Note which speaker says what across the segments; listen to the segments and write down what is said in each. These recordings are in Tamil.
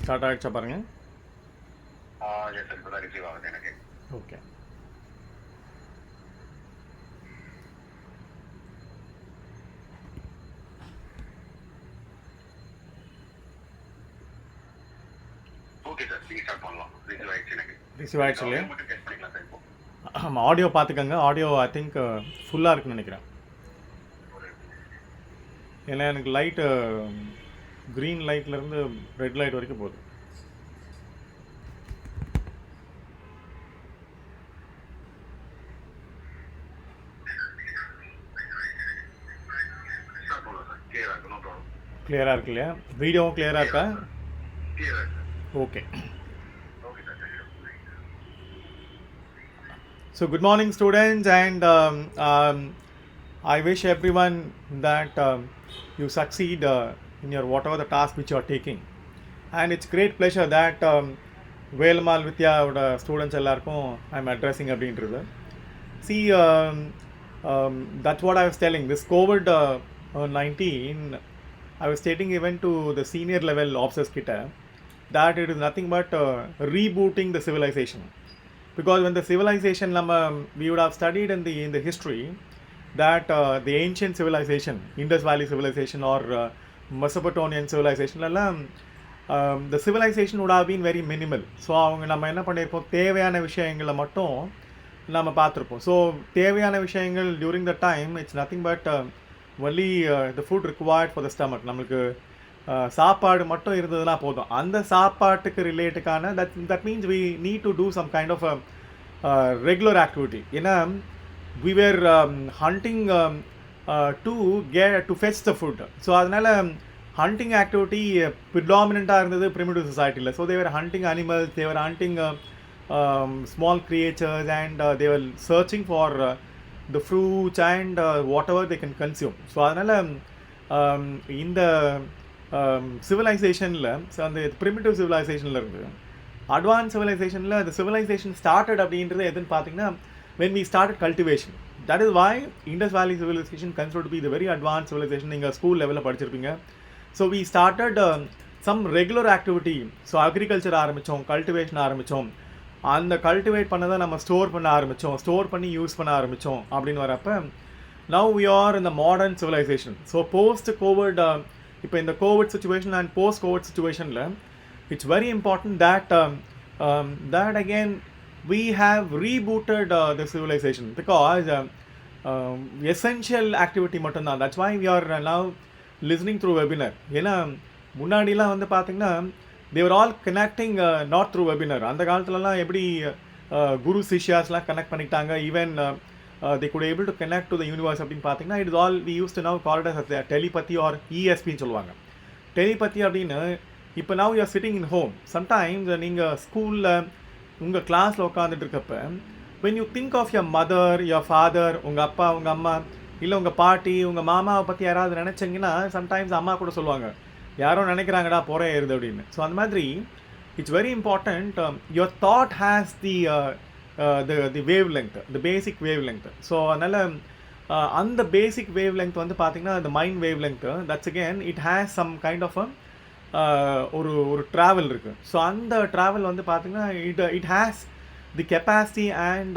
Speaker 1: ஸ்டார்ட் ஆகிடுச்சா பாருங்கள்.
Speaker 2: எஸ் சார், இப்போ தான் ரிசீவ் ஆகுது எனக்கு.
Speaker 1: ஓகே.
Speaker 2: ஓகே சார், நீங்கள் ஸ்டார்ட் பண்ணலாம். ரிசீவ் ஆகிடுச்சு எனக்கு.
Speaker 1: ரிசீவ் ஆகிடுச்சு இல்லையா?
Speaker 2: மட்டும் டெஸ்ட் பண்ணிக்கலாம் சார் இப்போ.
Speaker 1: ஆமாம், ஆடியோ பார்த்துக்கோங்க. ஆடியோ ஐ திங்க் ஃபுல்லாக இருக்குன்னு நினைக்கிறேன். ஏன்னா எனக்கு லைட்டு க்ரீன் லைட்லேருந்து ரெட் லைட் வரைக்கும் போகுது.
Speaker 2: ஸ்டார்ட் பண்ணலாம் சார். கிளியராக இருக்கு, நோ ப்ராப்ளம்.
Speaker 1: கிளியராக இருக்கு இல்லையா? வீடியோவும் கிளியராக இருக்கா?
Speaker 2: கிளியராக இருக்கு sir.
Speaker 1: Okay.
Speaker 2: Okay sir, thank you.
Speaker 1: So good morning students, and I wish everyone that you succeed in your whatever the task which you are taking, and it's great pleasure that Velmal Vidya students ellarkum I'm addressing அப்படின்றது. See, that's what I was telling. This COVID-19, I was stating even to the senior level officers kita that it is nothing but rebooting the civilization. Because when the civilization we would have studied in the history that the ancient civilization, Indus Valley civilization or Mesopotamian civilization, the civilization would have been very minimal. So அவங்க நம்ம என்ன பண்ணியிருப்போம், தேவையான விஷயங்களை மட்டும் நம்ம பார்த்துருப்போம். ஸோ தேவையான விஷயங்கள் during the time it's nothing but only the food required for the stomach. நம்மளுக்கு சாப்பாடு மட்டும் இருந்ததுன்னா போதும். அந்த சாப்பாட்டுக்கு ரிலேட்டுக்கான that means we need to do some kind of a regular activity. ஏன்னா we were hunting to fetch the food. So அதனால் hunting activity predominant-ஆக இருந்தது primitive society-ல. So they were hunting animals, they were hunting small creatures, and they were searching for the fruits and whatever they can consume. So அதனால் இந்த சிவிலைசேஷனில், ஸோ அந்த ப்ரிமிட்டிவ் சிவிலைசேஷனில் இருந்து அட்வான்ஸ் சிவிலைசேஷனில் அந்த சிவிலைசேஷன் ஸ்டார்டட் அப்படின்றது எதுன்னு பார்த்தீங்கன்னா when we started cultivation. That is why Indus Valley civilization considered to be the very advanced civilization. நீங்கள் ஸ்கூல் லெவலில் படிச்சிருப்பீங்க. So we started some regular activity. So agriculture ஆரம்பித்தோம், கல்டிவேஷன் ஆரம்பித்தோம். அந்த கல்டிவேட் பண்ணதை நம்ம ஸ்டோர் பண்ண ஆரம்பித்தோம், ஸ்டோர் பண்ணி யூஸ் பண்ண ஆரம்பித்தோம் அப்படின்னு வரப்போ now we are in the modern civilization. So post COVID, இப்போ இந்த COVID situation and post COVID சுச்சுவேஷனில் it's very important that again we have rebooted the civilization because essential activity மட்டும்தான். That's why we are now listening through webinar. ஏன்னா முன்னாடிலாம் வந்து பார்த்திங்கன்னா they were all connecting not through webinar. அந்த காலத்துலலாம் எப்படி குரு சிஷ்யாஸ்லாம் கனெக்ட் பண்ணிக்கிட்டாங்க, even they could able to connect to the universe அப்படின்னு பார்த்தீங்கன்னா it is all we used to now call it as telepathy or ESPன்னு சொல்லுவாங்க. டெலிபதி அப்படின்னு இப்போ now you are sitting in home. Sometimes நீங்கள் ஸ்கூலில் உங்கள் கிளாஸில் உட்காந்துட்டு இருக்கப்ப when you think of your mother, your father, உங்கள் அப்பா, உங்கள் அம்மா, இல்லை உங்கள் பாட்டி, உங்கள் மாமாவை பற்றி யாராவது நினச்சிங்கன்னா சம்டைம்ஸ் அம்மா கூட சொல்லுவாங்க, யாரோ நினைக்கிறாங்கடா போகிறேன் ஏறுது அப்படின்னு. ஸோ அந்த மாதிரி it's very important your thought has the wavelength, the basic wavelength. So அதனால் அந்த பேசிக் வேவ் லெங்த் வந்து பார்த்திங்கன்னா the mind wavelength, that's again it has some kind of ஒரு ட்ராவல் இருக்குது. ஸோ அந்த ட்ராவல் வந்து பார்த்திங்கன்னா it has the capacity and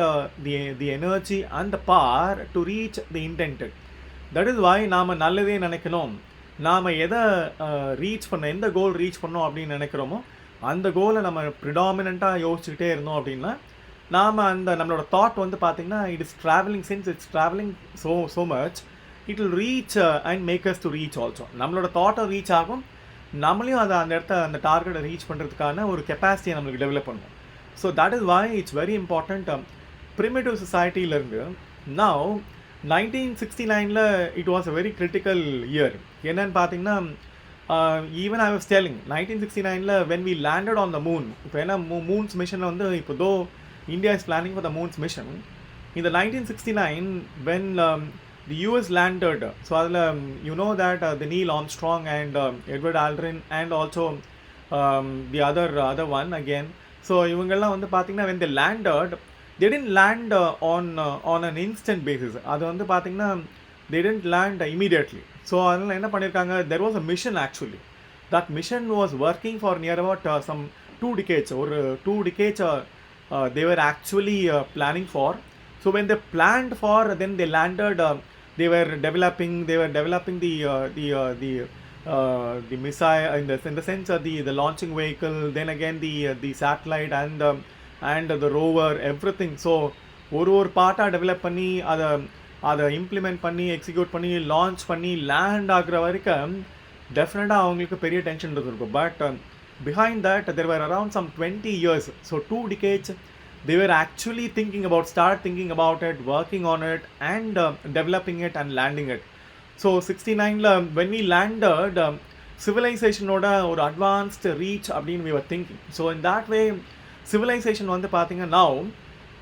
Speaker 1: the energy and the power to reach the intended. That is why நாம் நல்லதே நினைக்கணும், நாம் எதை ரீச் பண்ண, எந்த கோல் ரீச் பண்ணோம் அப்படின்னு நினைக்கிறோமோ அந்த கோலை நம்ம ப்ரிடாமினண்ட்டாக யோசிச்சுக்கிட்டே இருந்தோம் அப்படின்னா நாம் அந்த நம்மளோட தாட் வந்து பார்த்திங்கன்னா it is traveling, since it's traveling so much it will reach and make us to reach also. நம்மளோட தாட்டை ரீச் ஆகும், நம்மளையும் அதை அந்த இடத்த அந்த டார்கெட்டை ரீச் பண்ணுறதுக்கான ஒரு கெப்பாசிட்டியை நம்மளுக்கு டெவலப் பண்ணுவோம். So that is why it's very important. Primitive சொசைட்டியிலேருந்து now 1969 it was a very critical year. என்னன்னு பார்த்தீங்கன்னா even I was telling 1969 when we landed on the moon. இப்போ ஏன்னா மூன்ஸ் மிஷனில் வந்து இப்போ தோ India is planning for the moon's mission. In the 1969 when the US landed, so you know that the Neil Armstrong and Edward Aldrin and also the other one again. So இவங்கெல்லாம் வந்து பார்த்தீங்கன்னா when they landed, they didn't land on an instant basis. அது வந்து பார்த்தீங்கன்னா they didn't land immediately. So அதனால் என்ன பண்ணியிருக்காங்க, there was a mission actually. that mission was working for near about some 2 decades, or 2 decades they were actually planning for. So when they planned for, then they landed, they were developing the missile, in the sense of the launching vehicle, then again the satellite and the rover, everything. So ஒரு பார்ட்டாக டெவலப் பண்ணி அதை இம்ப்ளிமெண்ட் பண்ணி எக்ஸிக்யூட் பண்ணி லான்ச் பண்ணி லேண்ட் ஆகுற வரைக்கும் டெஃபினட்டாக அவங்களுக்கு பெரிய டென்ஷன் இருக்கும். But behind that there were around some 20 years, so 2 decades they were actually thinking about it, working on it, and developing it and landing it. So 69 when we landed, civilization oda or advanced reach அப்படின்னு we were thinking. So in that way civilization வந்து பார்த்தீங்க now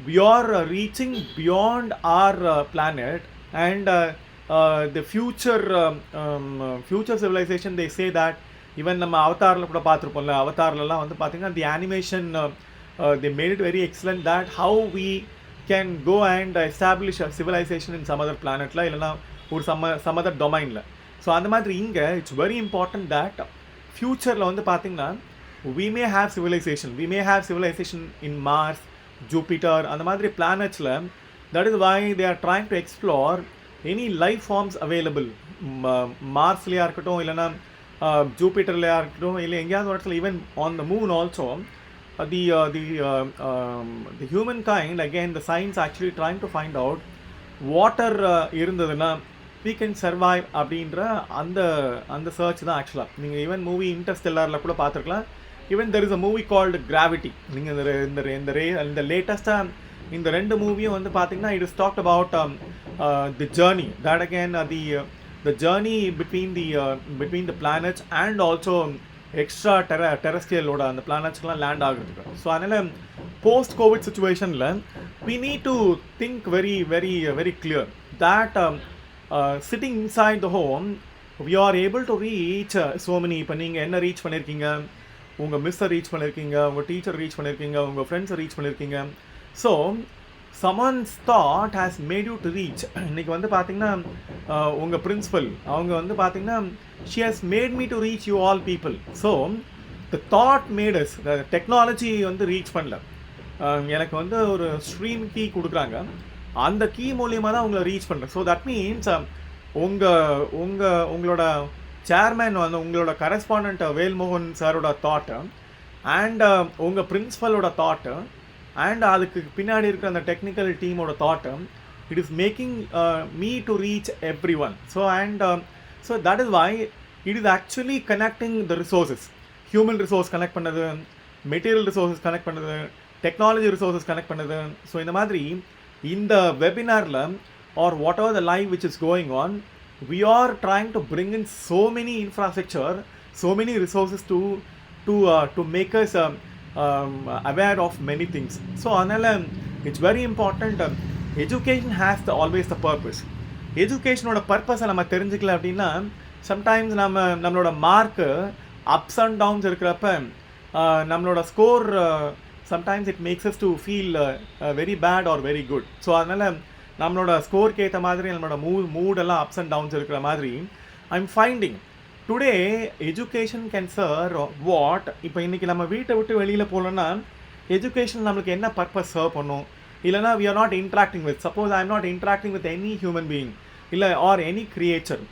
Speaker 1: we are reaching beyond our planet, and the future civilization, they say that even நம்ம அவதாரில் கூட பார்த்துருப்போம்ல, அவதாரிலலாம் வந்து பார்த்தீங்கன்னா the animation they made it very excellent, that how we can go and establish a civilization in some other planetல இல்லைனா ஒரு some other domainல. ஸோ அந்த மாதிரி இங்கே இட்ஸ் வெரி இம்பார்ட்டன்ட் that ஃப்யூச்சரில் வந்து பார்த்தீங்கன்னா we may have civilization in Mars, Jupiter, அந்த மாதிரி பிளானட்ஸில். that is why they are trying to explore any life forms available. மார்ஸ்லையாக இருக்கட்டும், இல்லைனா ஜூபிட்டர்லையாக இருக்கட்டும், இல்லை எங்கேயாவது ஒரு இடத்துல, even on the moon also. the humankind, again the science actually trying to find out water இருந்ததுன்னா we can survive அப்படின்ற அந்த சர்ச் தான் ஆக்சுவலாக. நீங்கள் ஈவன் மூவி இன்டர்ஸ்டெல்லாரில் கூட பார்த்துருக்கலாம். even there is a movie called Gravity. நீங்கள் இந்த லேட்டஸ்ட்டாக இந்த 2 மூவியும் வந்து பார்த்தீங்கன்னா it is talked about the journey, that again the journey between the planets and also extra terrestrial ஓட அந்த பிளானட்ஸ்லாம் லேண்ட் ஆகுறதுக்கு. ஸோ அதனால் போஸ்ட் கோவிட் சுச்சுவேஷனில் we need to think very very very clear that sitting inside the home we are able to reach so many. இப்போ நீங்கள் என்ன ரீச் பண்ணியிருக்கீங்க, உங்கள் மிஸ்ஸை ரீச் பண்ணியிருக்கீங்க, உங்கள் டீச்சர் ரீச் பண்ணியிருக்கீங்க, உங்கள் ஃப்ரெண்ட்ஸை ரீச் பண்ணியிருக்கீங்க. So someone's thought has made you to reach. இன்றைக்கி வந்து பார்த்தீங்கன்னா உங்கள் பிரின்சிபல் அவங்க வந்து பார்த்தீங்கன்னா she has made me to reach you all people. So the thought made us. the technology வந்து ரீச் பண்ணல, எனக்கு வந்து ஒரு ஸ்ட்ரீம் கீ கொடுக்குறாங்க, அந்த கீ மூலியமாக தான் உங்களை ரீச் பண்ணுறேன். ஸோ தட் மீன்ஸ் உங்களோட சேர்மேன் வந்து உங்களோட கரஸ்பாண்டன்ட் வேல்மோகன் சாரோட தாட்டு, அண்ட் உங்கள் பிரின்சிபலோட தாட்டு, அண்ட் அதுக்கு பின்னாடி இருக்கிற அந்த டெக்னிக்கல் டீமோட thought, it is making me to reach every one. So that is why it is actually connecting the resources. Human resource connect பண்ணுது, மெட்டீரியல் ரிசோர்ஸஸ் கனெக்ட் பண்ணுது, டெக்னாலஜி ரிசோர்ஸஸ் கனெக்ட் பண்ணுது. ஸோ இந்த மாதிரி இந்த வெபினாரில் or whatever the live which is going on, we are trying to bring in so many infrastructure, so many resources to make us aware of many things. So anala it's very important. Education has always the purpose. Education oda purpose nama therinjikala appadina sometimes nammaloda mark ups and downs irukrappa nammaloda score sometimes it makes us to feel very bad or very good. So anala நம்மளோட ஸ்கோருக்கு ஏற்ற மாதிரி நம்மளோட மூடெல்லாம் அப்ஸ் அண்ட் டவுன்ஸ் இருக்கிற மாதிரி I'm finding today education can serve what. இப்போ இன்றைக்கி நம்ம வீட்டை விட்டு வெளியில் போகலன்னா எஜுகேஷன் நம்மளுக்கு என்ன பர்பஸ் சர்வ் பண்ணும், இல்லைனா we are not interacting with, suppose I am not interacting with any human being இல்லை or any creature,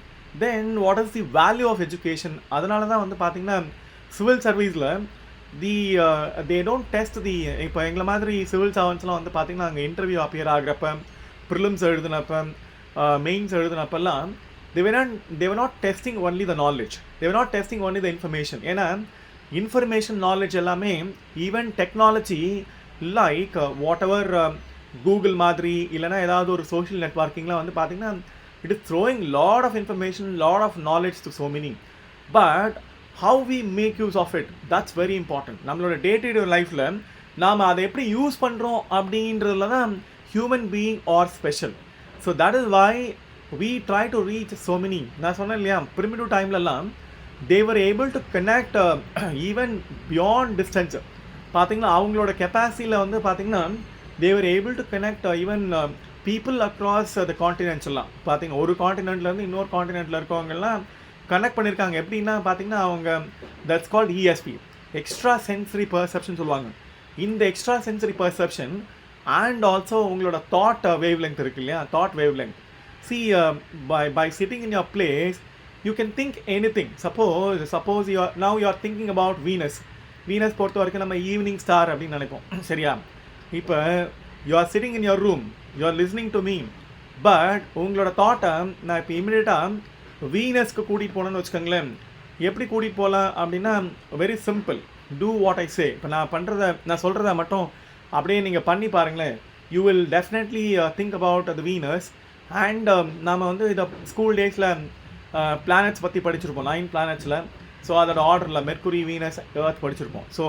Speaker 1: then what is the value of education. அதனால தான் வந்து பார்த்திங்கன்னா சிவில் சர்வீஸில் தே டோன்ட் டெஸ்ட் இப்போ எங்களை மாதிரி சிவில் சர்வன்ஸ்லாம் வந்து பார்த்திங்கன்னா அங்கே இன்டர்வியூ அப்பியர் ஆகிறப்ப, ப்ரிலிம்ஸ் எழுதினப்ப, மெயின்ஸ் எழுதினப்பெல்லாம் they were not testing only the knowledge, they were not testing only the information. ஏன்னா information knowledge எல்லாமே even technology like whatever Google மாதிரி இல்லைனா ஏதாவது ஒரு சோஷியல் நெட்வொர்க்கிங்லாம் வந்து பார்த்திங்கன்னா it is throwing lot of information, lot of knowledge to so many. But how we make use of it, that's very important. நம்மளோட டே டு டே லைஃப்பில் நாம் அதை எப்படி யூஸ் பண்ணுறோம் அப்படின்றதுல தான் human being or special. So that is why we try to reach so many. நான் சொன்னேன் இல்லையா, primitive timeலலாம் they were able to connect even beyond distance. பார்த்தீங்கன்னா அவங்களோட கெப்பாசிட்டியில் வந்து பார்த்தீங்கன்னா they were able to connect even people across the continents எல்லாம். பார்த்தீங்கன்னா ஒரு காண்டினென்ட்லேருந்து இன்னொரு காண்டினென்ட்டில் இருக்கவங்கெல்லாம் கனெக்ட் பண்ணியிருக்காங்க. எப்படின்னா பார்த்தீங்கன்னா அவங்க that's called ESP, extra sensory perception சொல்லுவாங்க. இந்த extra sensory perception and also உங்களோட தாட் வேவ் லெங்த் இருக்கு இல்லையா, thought wave length. See, by sitting in your place, you can think anything. Suppose now you are thinking about Venus. Venus பொறுத்த வரைக்கும் நம்ம ஈவினிங் ஸ்டார் அப்படின்னு நினைப்போம், சரியா? இப்போ you are sitting in your room, you are listening to me, but உங்களோட தாட்டை நான் இப்போ இமிடியேட்டாக வீனஸ்க்கு கூட்டிகிட்டு போனேன்னு வச்சுக்கோங்களேன். எப்படி கூட்டிகிட்டு போகலாம் அப்படின்னா very simple, do what I say. இப்போ நான் சொல்கிறத மட்டும் அப்படியே நீங்கள் பண்ணி பாருங்களேன். You will definitely think about the Venus. And நாம் வந்து இதை ஸ்கூல் டேஸில் பிளானட்ஸ் பற்றி படிச்சிருப்போம், 9 பிளானட்ஸில். ஸோ அதோட ஆர்டரில் மெர்க்குரி, வீனஸ், எர்த் படிச்சிருப்போம். So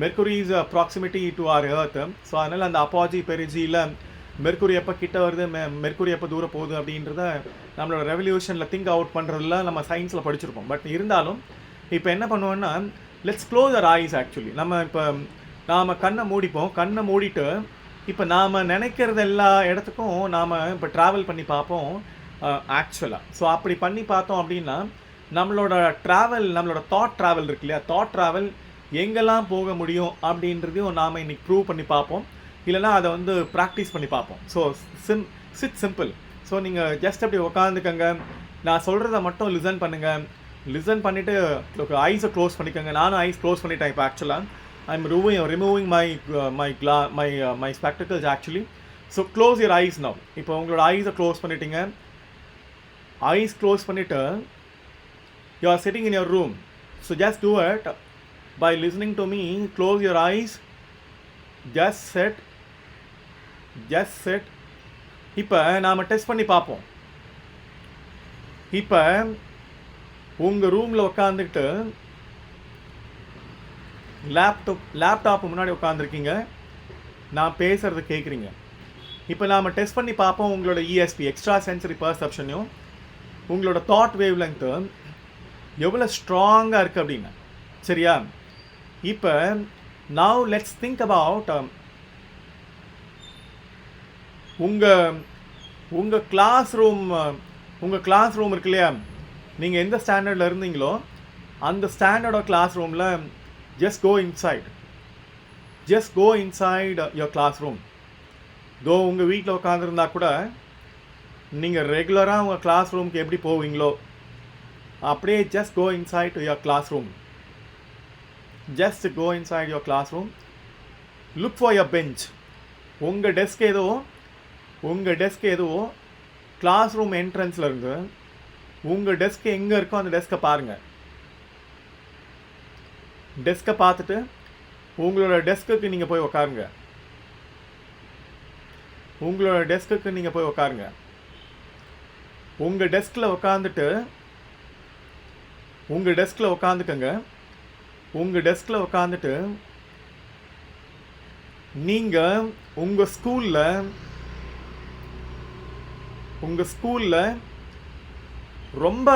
Speaker 1: Mercury is proximity to our Earth. So அதனால் அந்த அப்பாஜி பெரிஜியில் மெர்க்குரி எப்போ கிட்ட வருது, மெர்க்குரி எப்போ தூரம் போகுது அப்படின்றத நம்மளோட ரெவல்யூஷனில் திங்க் அவுட் பண்ணுறதுல நம்ம சயின்ஸில் படிச்சிருப்போம். பட் இருந்தாலும் இப்போ என்ன பண்ணுவோன்னா, let's close our eyes. Actually நாம் கண்ணை மூடிப்போம். கண்ணை மூடிட்டு இப்போ நாம் நினைக்கிறது எல்லா இடத்துக்கும் நாம் இப்போ ட்ராவல் பண்ணி பார்ப்போம் ஆக்சுவலாக. ஸோ அப்படி பண்ணி பார்த்தோம் அப்படின்னா நம்மளோட தாட் ட்ராவல் இருக்கு இல்லையா, தாட் ட்ராவல் எங்கெல்லாம் போக முடியும் அப்படின்றதையும் நாம் இன்றைக்கி ப்ரூவ் பண்ணி பார்ப்போம். இல்லைனா அதை வந்து ப்ராக்டிஸ் பண்ணி பார்ப்போம். So simple. ஸோ நீங்கள் ஜஸ்ட் அப்படி உட்காந்துக்கங்க, நான் சொல்கிறத மட்டும் லிசன் பண்ணுங்கள். லிசன் பண்ணிவிட்டு ஐஸை க்ளோஸ் பண்ணிக்கோங்க. நானும் ஐஸ் க்ளோஸ் பண்ணிட்டேன் இப்போ ஆக்சுவலாக. I'm removing my spectacles actually. So close your eyes now. இப்போ உங்களோட ஐஸை க்ளோஸ் பண்ணிட்டீங்க. ஐஸ் க்ளோஸ் பண்ணிவிட்டு you are sitting in your room. So just do it by listening to me. Close your eyes. Just sit. இப்போ நாம் டெஸ்ட் பண்ணி பார்ப்போம். இப்போ உங்கள் ரூமில் உட்காந்துக்கிட்டு லேப்டாப் முன்னாடி உட்காந்துருக்கீங்க, நான் பேசுகிறது கேட்குறீங்க. இப்போ நாம் டெஸ்ட் பண்ணி பார்ப்போம் உங்களோட ESP, எக்ஸ்ட்ரா சென்சரி பர்செப்ஷனையும் உங்களோட தாட் வேவ் லெங்த்து எவ்வளோ ஸ்ட்ராங்காக இருக்குது அப்படின்னு, சரியா? இப்போ now let's think about உங்கள் கிளாஸ் ரூம் இருக்கு இல்லையா, நீங்கள் எந்த ஸ்டாண்டர்டில் இருந்தீங்களோ அந்த ஸ்டாண்டர்டோட கிளாஸ் ரூமில் just go inside your classroom. தோ உங்கள் வீட்டில் உட்காந்துருந்தா கூட நீங்கள் ரெகுலராக உங்கள் கிளாஸ் ரூமுக்கு எப்படி போவீங்களோ அப்படியே just go inside your classroom. Look for your bench. உங்கள் டெஸ்க் ஏதோ கிளாஸ் ரூம் என்ட்ரன்ஸில் இருந்து உங்கள் டெஸ்க் எங்கே இருக்கோ அந்த டெஸ்க்கை பாருங்கள். டெஸ்க்கை பார்த்துட்டு உங்களோட டெஸ்க்குக்கு நீங்கள் போய் உட்காருங்க. உங்கள் டெஸ்கில் உட்காந்துக்கங்க. நீங்கள் உங்கள் ஸ்கூலில் ரொம்ப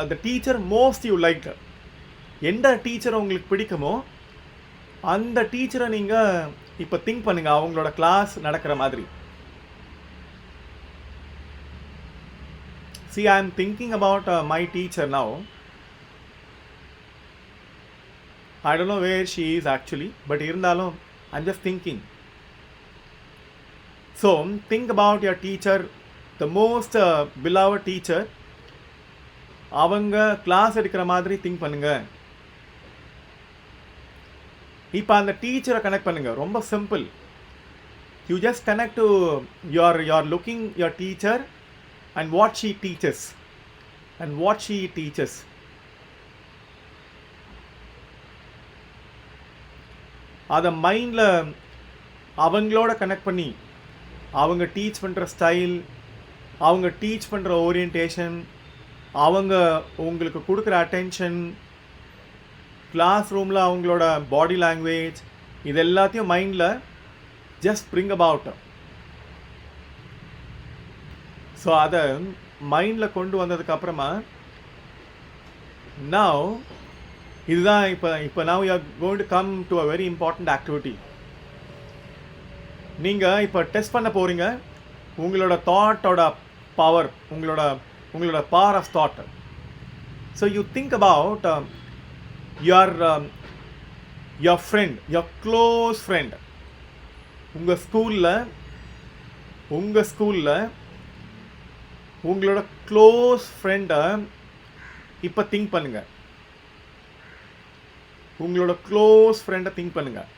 Speaker 1: the teacher most you liked, எந்த டீச்சரை உங்களுக்கு பிடிக்குமோ அந்த டீச்சரை நீங்கள் இப்போ திங்க் பண்ணுங்கள் அவங்களோட கிளாஸ் நடக்கிற மாதிரி. See, I am thinking about my teacher now. I don't know where she is actually, but இருந்தாலும் I'm just thinking. So think about your teacher, the most beloved teacher. அவங்க கிளாஸ் எடுக்கிற மாதிரி திங்க் பண்ணுங்க. இப்போ அந்த டீச்சரை கனெக்ட் பண்ணுங்க. ரொம்ப simple. You just connect to your looking your teacher and what she teaches. அதை மைண்டில் அவங்களோட கனெக்ட் பண்ணி அவங்க டீச் பண்ணுற ஸ்டைல், அவங்க டீச் பண்ணுற ஓரியன்டேஷன், அவங்க உங்களுக்கு கொடுக்குற அட்டென்ஷன், கிளாஸ் ரூமில் அவங்களோட பாடி லாங்குவேஜ், இது எல்லாத்தையும் மைண்டில் ஜஸ்ட் பிரிங் அபவுட். ஸோ அதை மைண்டில் கொண்டு வந்ததுக்கப்புறமா இதுதான் இப்போ now you are going to come to a very important activity. நீங்கள் இப்போ டெஸ்ட் பண்ண போகிறீங்க உங்களோட தாட்டோட பவர், உங்களோட power of thought. So you think about your friend, your close friend. உங்கள் ஸ்கூலில் உங்களோட க்ளோஸ் ஃப்ரெண்டை இப்போ திங்க் பண்ணுங்கள். உங்களோட க்ளோஸ் ஃப்ரெண்டை திங்க் பண்ணுங்கள்.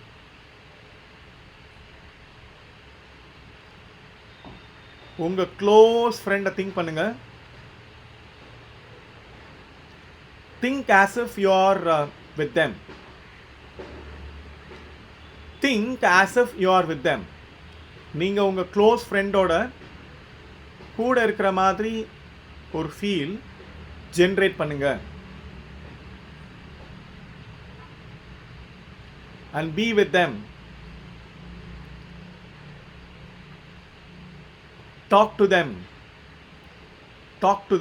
Speaker 1: உங்கள் க்ளோஸ் ஃப்ரெண்டை திங்க் பண்ணுங்கள். Think as if you are with them. Think as if you are with them. நீங்கள் உங்கள் க்ளோஸ் ஃப்ரெண்டோட கூட இருக்கிற மாதிரி ஒரு ஃபீல் ஜென்ரேட் பண்ணுங்க. And be with them. Talk to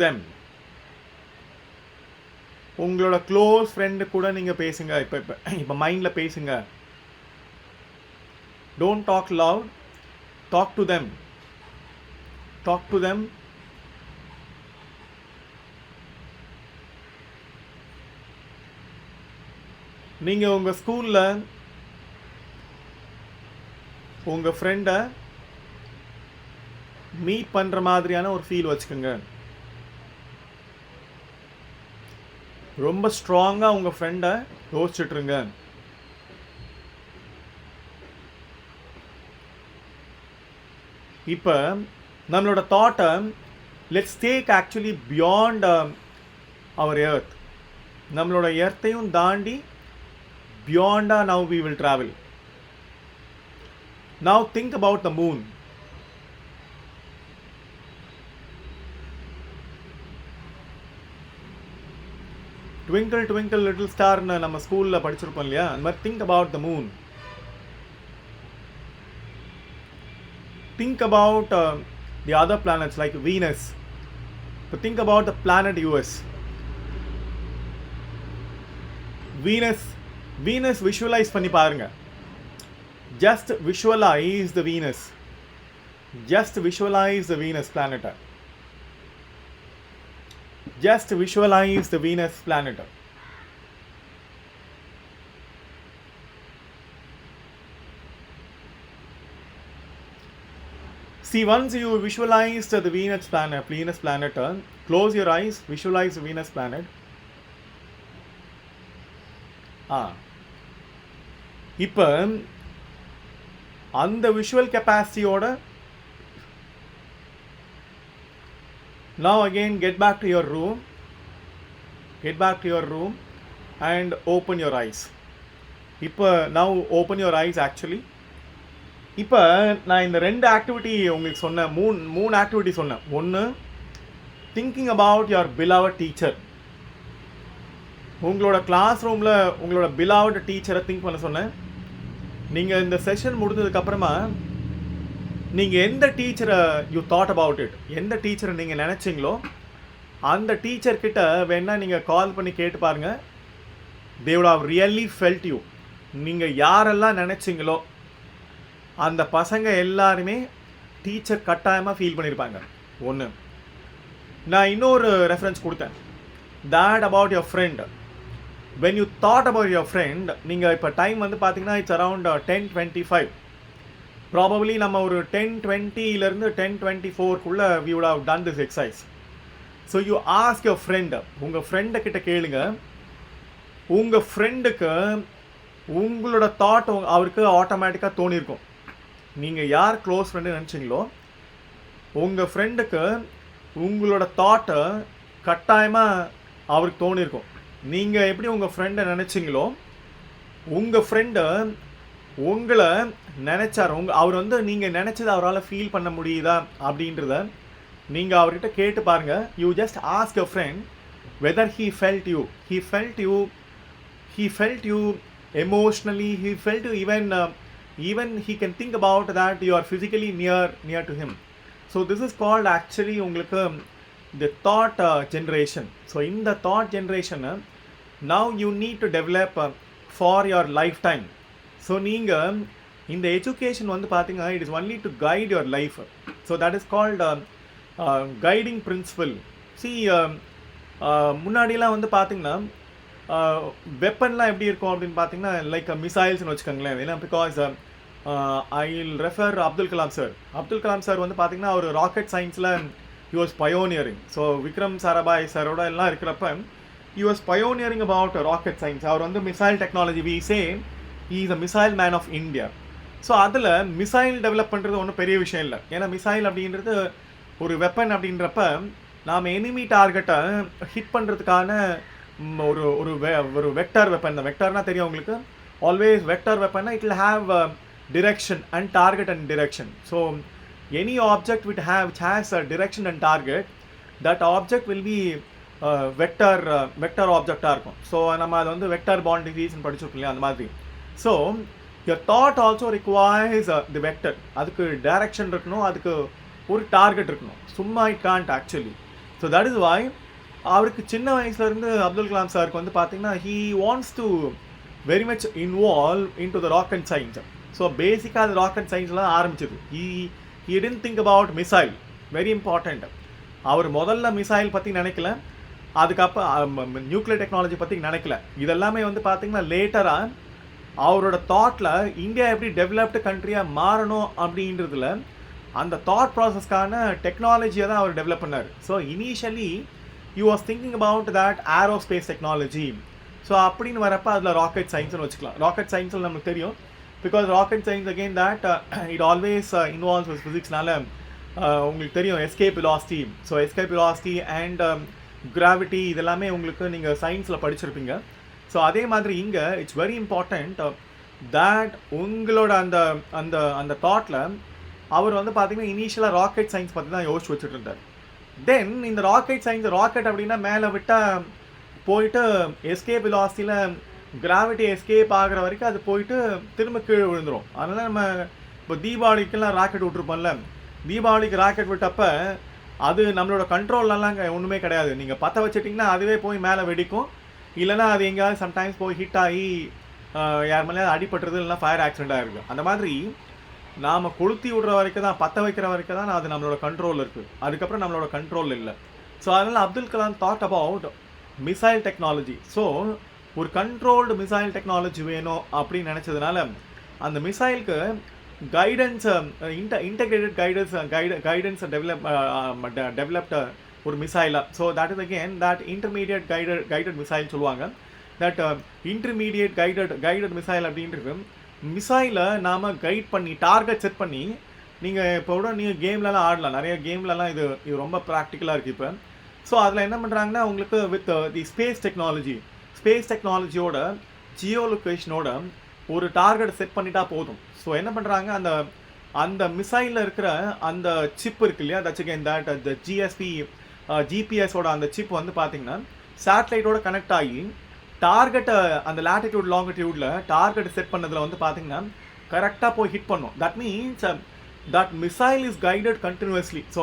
Speaker 1: them. உங்களோட க்ளோஸ் ஃப்ரெண்டு கூட நீங்கள் பேசுங்க. இப்போ மைண்டில் பேசுங்க. Don't talk loud. Talk to them. நீங்கள் உங்கள் ஸ்கூலில் உங்கள் ஃப்ரெண்டை மீட் பண்ணுற மாதிரியான ஒரு ஃபீல் வச்சுக்கோங்க. ரொம்ப ஸ்ட்ராங்காக உங்கள் ஃப்ரெண்டை யோசிச்சுட்ருங்க. இப்போ நம்மளோட தாட்டை let's take actually beyond our earth. நம்மளோட எர்த்தையும் தாண்டி பியாண்டாக now we will travel. Now think about the moon. Twinkle twinkle little ஸ்டார்னு நம்ம ஸ்கூலில் படிச்சிருப்போம் இல்லையா? அந்த மாதிரி think about the moon. Think about the other planets like Venus. So think about the planet US. Venus visualize பண்ணி பாருங்க. Just visualize the Venus. Just visualize the Venus planet. Just visualize the Venus planet. See, once you visualize the Venus planet, close your eyes, visualize the Venus planet. இப்போ அந்த visual கெப்பாசிட்டியோட now again get back to your room and open your eyes. இப்போ now open your eyes actually. இப்போ நான் இந்த 2 ஆக்டிவிட்டி உங்களுக்கு சொன்னேன். மூணு ஆக்டிவிட்டி சொன்னேன். ஒன்று, thinking about your beloved teacher. உங்களோட கிளாஸ் ரூமில் உங்களோட பிலவட் டீச்சரை திங்க் பண்ண சொன்னேன். நீங்கள் இந்த செஷன் முடிஞ்சதுக்கப்புறமா நீங்கள் எந்த டீச்சரை யூ தாட் அபவுட் இட், எந்த டீச்சரை நீங்கள் நினச்சிங்களோ அந்த டீச்சர்கிட்ட வேணால் நீங்கள் கால் பண்ணி கேட்டு பாருங்கள். They would have really felt you. நீங்கள் யாரெல்லாம் நினச்சிங்களோ அந்த பசங்க எல்லாருமே டீச்சர் கட்டாயமாக ஃபீல் பண்ணியிருப்பாங்க. ஒன்று. நான் இன்னொரு ரெஃபரன்ஸ் கொடுத்தேன். that about your friend. when you thought about your friend, நீங்கள் இப்போ டைம் வந்து பார்த்தீங்கன்னா இட்ஸ் அரவுண்ட் 10:25. ப்ராபப்ளி நம்ம ஒரு 10:20 10:24 we would have done this exercise. So you ask your friend, உங்கள் ஃப்ரெண்டுக்கிட்ட கேளுங்க. உங்கள் ஃப்ரெண்டுக்கு உங்களோட தாட் அவருக்கு ஆட்டோமேட்டிக்காக தோணியிருக்கும். நீங்கள் யார் க்ளோஸ் ஃப்ரெண்டு நினச்சிங்களோ உங்கள் ஃப்ரெண்டுக்கு உங்களோட தாட்டை கட்டாயமாக அவருக்கு தோணியிருக்கும். நீங்கள் எப்படி உங்கள் ஃப்ரெண்டை நினச்சிங்களோ உங்கள் ஃப்ரெண்டு உங்களை நினச்சார். அவர் வந்து நீங்கள் நினச்சதை அவரால் ஃபீல் பண்ண முடியுதா அப்படின்றத நீங்கள் அவர்கிட்ட கேட்டு பாருங்கள். You just ask your friend whether he felt you emotionally, he felt you even he can think about that you are physically near to him. So this is called actually உங்களுக்கு the thought generation. So in the thought generation now you need to develop for your lifetime. So நீங்கள் இந்த education வந்து பார்த்தீங்கன்னா it is only to guide your life. So that is called guiding principle. See முன்னாடிலாம் வந்து பார்த்தீங்கன்னா வெப்பன்லாம் எப்படி இருக்கும் அப்படின்னு பார்த்தீங்கன்னா லைக் மிசைல்ஸ்னு வச்சுக்கோங்களேன். ஏன்னா because I will refer Abdul Kalam sir. Abdul Kalam sir வந்து பார்த்தீங்கன்னா ஒரு ராக்கெட் சயின்ஸில் he was pioneering. So Vikram Sarabhai சாரோட எல்லாம் இருக்கிறப்ப he was pioneering about rocket science. அவர் வந்து missile technology we say he is a missile man of India. So அதில் மிசைல் டெவலப் பண்ணுறது ஒன்றும் பெரிய விஷயம் இல்லை. ஏன்னா மிசைல் அப்படின்றது ஒரு வெப்பன் அப்படின்றப்ப நாம் எனிமி டார்கெட்டை ஹிட் பண்ணுறதுக்கான ஒரு ஒரு ஒரு வெக்டார் வெப்பன். இந்த வெக்டார்னால் தெரியும் உங்களுக்கு. ஆல்வேஸ் வெக்டார் வெப்பன்னா it will have direction and target and direction. So any object which has a direction and target, that object will be vector object இருக்கும். ஸோ நம்ம அது வந்து வெக்டார் பாண்ட் டிசீஸ்ன்னு படிச்சிருக்கோம் இல்லையா, அந்த மாதிரி. So your thought also requires the vector. அதுக்கு டைரக்ஷன் இருக்கணும், அதுக்கு ஒரு டார்கெட் இருக்கணும். சும்மா it can't actually. So that is why அவருக்கு சின்ன வயசுலேருந்து அப்துல் கலாம் சாருக்கு வந்து பார்த்தீங்கன்னா he wants to very much involve into the rocket science. So பேசிக்காக அது ராக்கெட் சயின்ஸ்லாம் ஆரம்பிச்சது. he didn't think about missile. Very important. அவர் முதல்ல மிசைல் பற்றி நினைக்கல, அதுக்கப்புறம் நியூக்ளியர் டெக்னாலஜி பற்றி நினைக்கல. இதெல்லாமே வந்து பார்த்தீங்கன்னா லேட்டராக அவரோட தாட்டில் இந்தியா எப்படி டெவலப்டு கண்ட்ரியாக மாறணும் அப்படின்றதுல அந்த தாட் ப்ராசஸ்க்கான டெக்னாலஜியை தான் அவர் டெவலப் பண்ணார். So initially he was thinking about that aerospace technology. So அப்படின்னு வரப்போ அதில் ராக்கெட் சயின்ஸ்னு வச்சுக்கலாம். ராக்கெட் சயின்ஸில் நமக்கு தெரியும், because rocket science again that it always involves with physicsனால உங்களுக்கு தெரியும் escape velocity. So escape velocity and gravity இதெல்லாமே உங்களுக்கு நீங்கள் சயின்ஸில் படிச்சிருப்பீங்க. ஸோ அதே மாதிரி இங்கே இட்ஸ் வெரி இம்பார்ட்டண்ட் தட் உங்களோட அந்த அந்த அந்த தாட்டில் அவர் வந்து பார்த்தீங்கன்னா இனிஷியலாக ராக்கெட் சயின்ஸ் பற்றி தான் யோசிச்சு வச்சுட்டு இருந்தார். தென் இந்த ராக்கெட் சயின்ஸ், ராக்கெட் அப்படின்னா மேலே விட்டால் போயிட்டு எஸ்கேப் வெலாசிட்டியில் கிராவிட்டி எஸ்கேப் ஆகிற வரைக்கும் அது போயிட்டு திரும்ப கீழே விழுந்துடும். அதனால் நம்ம இப்போ தீபாவளிக்கெல்லாம் ராக்கெட் விட்ருப்போம்ல, தீபாவளிக்கு ராக்கெட் விட்டப்போ அது நம்மளோட கண்ட்ரோல்லலாம் ஒன்றுமே கிடையாது. நீங்கள் பற்ற வச்சிட்டிங்கன்னா அதுவே போய் மேலே வெடிக்கும், இல்லைனா அது எங்கேயாவது சம்டைம்ஸ் போய் ஹிட் ஆகி யார் மேலே அடிபட்டுறது, இல்லைனா ஃபயர் ஆக்சிடெண்ட் ஆகிருக்கு. அந்த மாதிரி நாம் கொளுத்தி விடுற வரைக்கும் தான், பற்ற வைக்கிற வரைக்கும் தான் அது நம்மளோட கண்ட்ரோல் இருக்குது, அதுக்கப்புறம் நம்மளோட கண்ட்ரோல் இல்லை. ஸோ அதனால் Abdul Kalam thought about missile technology. So ஒரு கண்ட்ரோல்டு மிசைல் டெக்னாலஜி வேணும் அப்படின்னு நினச்சதுனால அந்த மிசைலுக்கு கைடன்ஸ், இன்டெகிரேட்டட் கைடன்ஸ் டெவலப்ட் ஒரு மிசைலாக. So that is again that intermediate guided missile சொல்லுவாங்க. தட் இன்டர்மீடியட் கைடட் மிசைல் அப்படின்றது மிசைலை நாம் கைட் பண்ணி டார்கெட் செட் பண்ணி, நீங்கள் இப்போ கூட நீங்கள் கேம்லலாம் ஆடலாம், நிறைய கேம்லலாம் இது ரொம்ப ப்ராக்டிக்கலாக இருக்குது இப்போ. ஸோ அதில் என்ன பண்ணுறாங்கன்னா உங்களுக்கு வித் தி ஸ்பேஸ் டெக்னாலஜியோட ஜியோ லொக்கேஷனோட ஒரு டார்கெட் செட் பண்ணிட்டா போதும். ஸோ என்ன பண்ணுறாங்க, அந்த மிசைலில் இருக்கிற அந்த சிப் இருக்கு இல்லையா, தட்ஸ் அகெயின் தட் த ஜிபிஎஸோட அந்த சிப் வந்து பார்த்தீங்கன்னா சேட்டலைட்டோட கனெக்ட் ஆகி டார்கெட்டை அந்த லேட்டிடியூட் லாங்கிடியூடில் டார்கெட் செட் பண்ணதில் வந்து பார்த்தீங்கன்னா கரெக்டாக போய் ஹிட் பண்ணும். That means that missile is guided continuously. So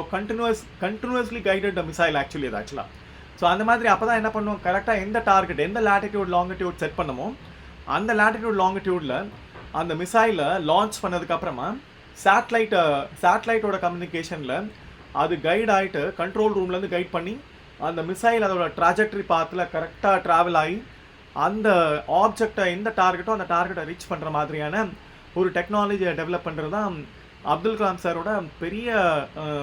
Speaker 1: continuously guided the missile actually அது ஆக்சுவலாக. ஸோ அந்த மாதிரி அப்போ தான் என்ன பண்ணுவோம், கரெக்டாக எந்த டார்கெட், எந்த லேட்டிடியூட் லாங்கிடியூட் செட் பண்ணமோ அந்த லேட்டிடியூட் லாங்கிடியூடில் அந்த மிசைலை லான்ச் பண்ணதுக்கப்புறமா சேட்டலைட்டோட கம்யூனிகேஷனில் அது கைட் ஆகிட்டு கண்ட்ரோல் ரூம்லேருந்து கைட் பண்ணி அந்த மிசைல் அதோட ட்ராஜெக்டரி பாத்தில் கரெக்டாக ட்ராவல் ஆகி அந்த ஆப்ஜெக்டை, எந்த டார்கெட்டோ அந்த டார்கெட்டை ரீச் பண்ணுற மாதிரியான ஒரு டெக்னாலஜியை டெவலப் பண்ணுறது தான் அப்துல் கலாம் சாரோட பெரிய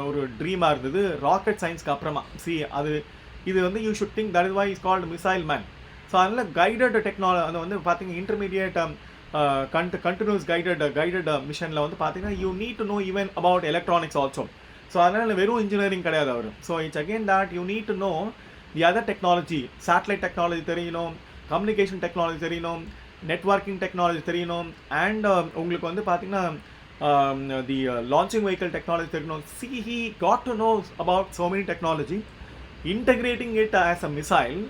Speaker 1: ஒரு ட்ரீமாக இருந்தது ராக்கெட் சயின்ஸ்க்கு அப்புறமா. இது வந்து you should think that is why is called missile man. So அதனால் கைடட் டெக்னாலஜி அது வந்து பார்த்தீங்கன்னா இன்டர்மீடியட் கண்டினியூஸ் கைடட் மிஷனில் வந்து பார்த்தீங்கன்னா you need to know even about electronics also. So அதனால் வெறும் இன்ஜினியரிங் கிடையாது அவர். So it's again that you need to know the other technology, satellite technology தெரியணும், கம்யூனிகேஷன் டெக்னாலஜி தெரியணும், நெட்வொர்க்கிங் டெக்னாலஜி தெரியணும், அண்ட் உங்களுக்கு வந்து பார்த்தீங்கன்னா the launching vehicle technology தெரியணும். He got to know about so many technology, integrating it as a missile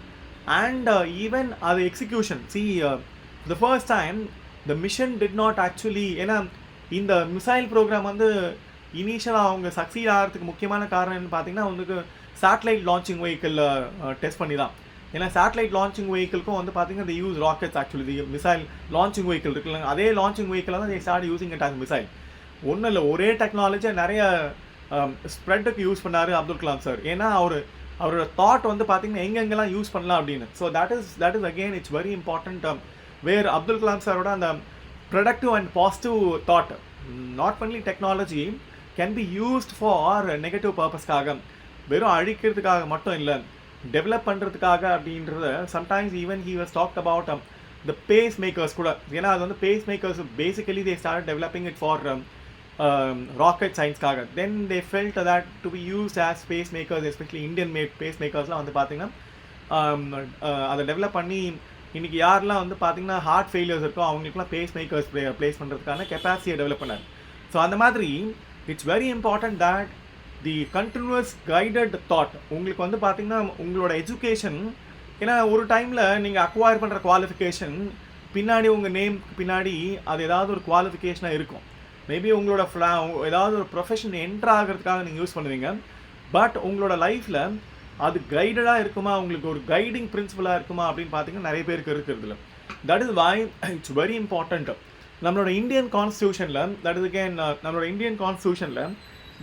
Speaker 1: and even the execution. The first time the mission did not actually, ஏன்னா இந்த மிசைல் ப்ரோக்ராம் வந்து இனிஷியலாக அவங்க சக்சீட் ஆகிறதுக்கு முக்கியமான காரணம் என்னன்னு பார்த்தீங்கன்னா உங்களுக்கு சேட்டலைட் லான்ச்சிங் வெஹிக்கிள் டெஸ்ட் பண்ணி தான். ஏன்னா சேட்டலைட் லான்ச்சிங் வெஹிக்கிள்க்கும் வந்து பார்த்தீங்கன்னா they use rockets actually. The missile launching vehicle இருக்குல்ல, அதே லான்ச்சிங் வெஹிக்கிள் தான் they start using it as missile. ஒன்றும் இல்லை, ஒரே டெக்னாலஜியை நிறைய ஸ்ப்ரெட்டுக்கு யூஸ் பண்ணார் அப்துல் கலாம் சார். ஏன்னா அவரோட தாட் வந்து பார்த்தீங்கன்னா எங்கெங்கெல்லாம் யூஸ் பண்ணலாம் அப்படின்னு. So that is again it's very important. Where Abdul Kalam சாரோட அந்த productive and positive thought, not only technology can be used for negative பர்பஸ்க்காக, வெறும் அழிக்கிறதுக்காக மட்டும் இல்லை, டெவலப் பண்ணுறதுக்காக அப்படின்றத. Sometimes even he was talked about the pacemakers கூட. ஏன்னா அது வந்து pacemakers basically they start developing it for rocket சயின்ஸ்க்காக. Then they felt that to be used as pacemakers, especially Indian mat base மேக்கர்ஸ்லாம் வந்து பார்த்திங்கன்னா அதை டெவலப் பண்ணி இன்றைக்கி யாரெல்லாம் வந்து பார்த்திங்கன்னா ஹார்ட் ஃபெயிலியர்ஸ் இருக்கோ அவங்களுக்குலாம் பேஸ் மேக்கர்ஸ் ப்ளேஸ் பண்ணுறதுக்கான கெப்பாசிட்டியை டெவலப் பண்ணார். ஸோ அந்த மாதிரி it's very important that the continuous guided thought. உங்களுக்கு வந்து பார்த்திங்கன்னா உங்களோட எஜுகேஷன், ஏன்னா ஒரு டைமில் நீங்கள் அக்வயர் பண்ணுற குவாலிஃபிகேஷன் பின்னாடி உங்கள் நேம்க்கு பின்னாடி அது ஏதாவது ஒரு குவாலிஃபிகேஷனாக இருக்கும். மேபி உங்களோட ஏதாவது ஒரு ப்ரொஃபஷன் என்ட்ரு ஆகிறதுக்காக நீங்கள் யூஸ் பண்ணுவீங்க. பட் உங்களோட லைஃப்பில் அது கைடடாக இருக்குமா, உங்களுக்கு ஒரு கைடிங் பிரின்சிபலாக இருக்குமா அப்படின்னு பார்த்தீங்கன்னா நிறைய பேருக்கு இருக்கிறதுல. That is why it's very important. நம்மளோட இந்தியன் கான்ஸ்டியூஷனில், தட் இஸ் அகேன் நம்மளோட இந்தியன் கான்ஸ்டியூஷனில்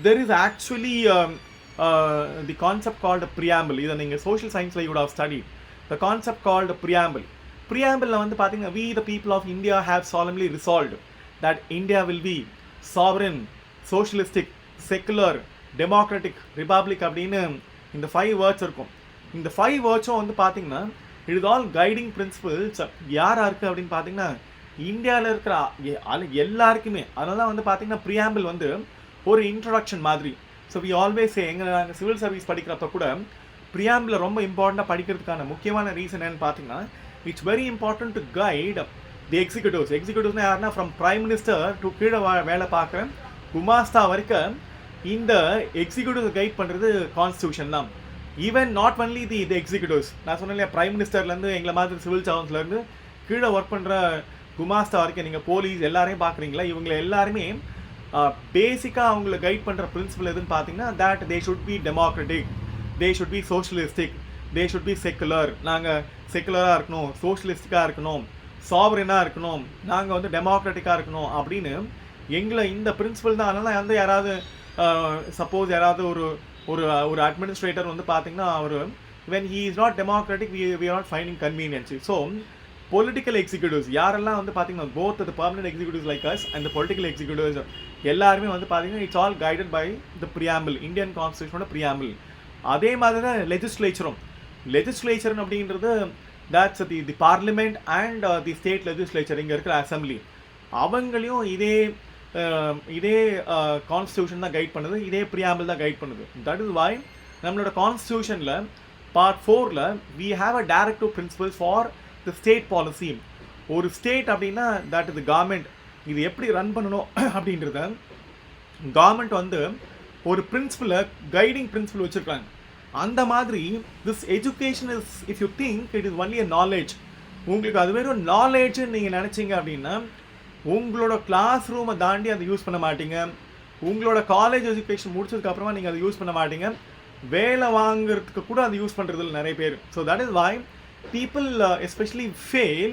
Speaker 1: there is actually the concept called preamble. இதை நீங்கள் social science you would have studied the concept called preamble. Preamble வந்து பார்த்தீங்கன்னா we the people of India have solemnly resolved that India will be sovereign, socialistic, secular, democratic, republic அப்படின்னு இந்த 5 words இருக்கும். இந்த 5 wordsம் வந்து பார்த்தீங்கன்னா it is all guiding principles. யாரா இருக்குது அப்படின்னு பார்த்தீங்கன்னா இந்தியாவில் இருக்கிற எல்லாருக்குமே. அதனால வந்து பார்த்தீங்கன்னா preamble வந்து ஒரு இன்ட்ரொடக்ஷன் மாதிரி. ஸோ வி ஆல்வேஸ் சே, நாங்கள் சிவில் சர்வீஸ் படிக்கிறப்ப கூட ப்ரியாம்பிள் ரொம்ப இம்பார்ட்டண்ட்டாக படிக்கிறதுக்கான முக்கியமான ரீசன் என்னன்னு பார்த்தீங்கன்னா it's very important to guide the executives. எக்ஸிக்யூட்டிவ்ஸ்னால் யாருன்னா ஃப்ரம் பிரைம் மினிஸ்டர் டு கீழே வேலை பார்க்குற குமாஸ்தா வரைக்கும் இந்த எக்ஸிக்யூட்டிவ் கைட் பண்ணுறது கான்ஸ்டியூஷன் தான். Even not only the executives, நான் சொன்னேன் இல்லையா, பிரைம் மினிஸ்டர்லேருந்து எங்களை மாதிரி சிவில் சர்வன்ஸ்லேருந்து கீழே ஒர்க் பண்ணுற குமாஸ்தா வரைக்கும் நீங்கள் போலீஸ் எல்லாரையும் பார்க்குறீங்களா, இவங்களை எல்லாருமே பேசிக்காக அவங்களை கைட் பண்ணுற பிரின்சிபல் எதுன்னு பார்த்தீங்கன்னா that they should be democratic, they should be socialistic, they should be secular. நாங்கள் செக்குலராக இருக்கணும், சோஷியலிஸ்டிக்காக இருக்கணும், சாவரனாக இருக்கணும், நாங்கள் வந்து டெமோக்ராட்டிக்காக இருக்கணும் அப்படின்னு எங்களை இந்த பிரின்சிபல் தான். அதனால் வந்து யாராவது சப்போஸ் யாராவது ஒரு அட்மினிஸ்ட்ரேட்டர் வந்து பார்த்தீங்கன்னா அவர் when he is not democratic we are not finding convenience. So political executives யாரெல்லாம் வந்து பார்த்தீங்கன்னா both the permanent executives like us and political executives எல்லாருமே வந்து பார்த்தீங்கன்னா it's all guided by the preamble, Indian கான்ஸ்டியூஷனோட ப்ரியாம்பிள். அதே மாதிரி தான் லெஜிஸ்லேச்சர் அப்படின்றது that's the parliament and the state legislature, இங்கே இருக்கிற அசம்பிளி, அவங்களையும் இதே கான்ஸ்டியூஷன் தான் கைட் பண்ணுது, இதே ப்ரியாம்பிள் தான் கைட் பண்ணுது. தட் இஸ் வை நம்மளோட கான்ஸ்டியூஷனில் பார்ட் 4ல் we have a directive principles for the state policy. ஒரு ஸ்டேட் அப்படின்னா தட் இஸ் கவர்மெண்ட், இது எப்படி ரன் பண்ணணும் அப்படின்றத கவர்மெண்ட் வந்து ஒரு பிரின்சிபலை கைடிங் பிரின்சிபல் வச்சுருக்காங்க. அந்த மாதிரி this education is, if you think it is only a knowledge, உங்களுக்கு அது வெறும் நாலேஜ்னு நீங்கள் நினச்சிங்க அப்படின்னா உங்களோட கிளாஸ் ரூமை தாண்டி அதை யூஸ் பண்ண மாட்டீங்க. உங்களோட காலேஜ் எஜுகேஷன் முடிச்சதுக்கப்புறமா நீங்கள் அதை யூஸ் பண்ண மாட்டீங்க. வேலை வாங்குறதுக்கு கூட அதை யூஸ் பண்ணுறதில்ல நிறைய பேர். So that is why people especially fail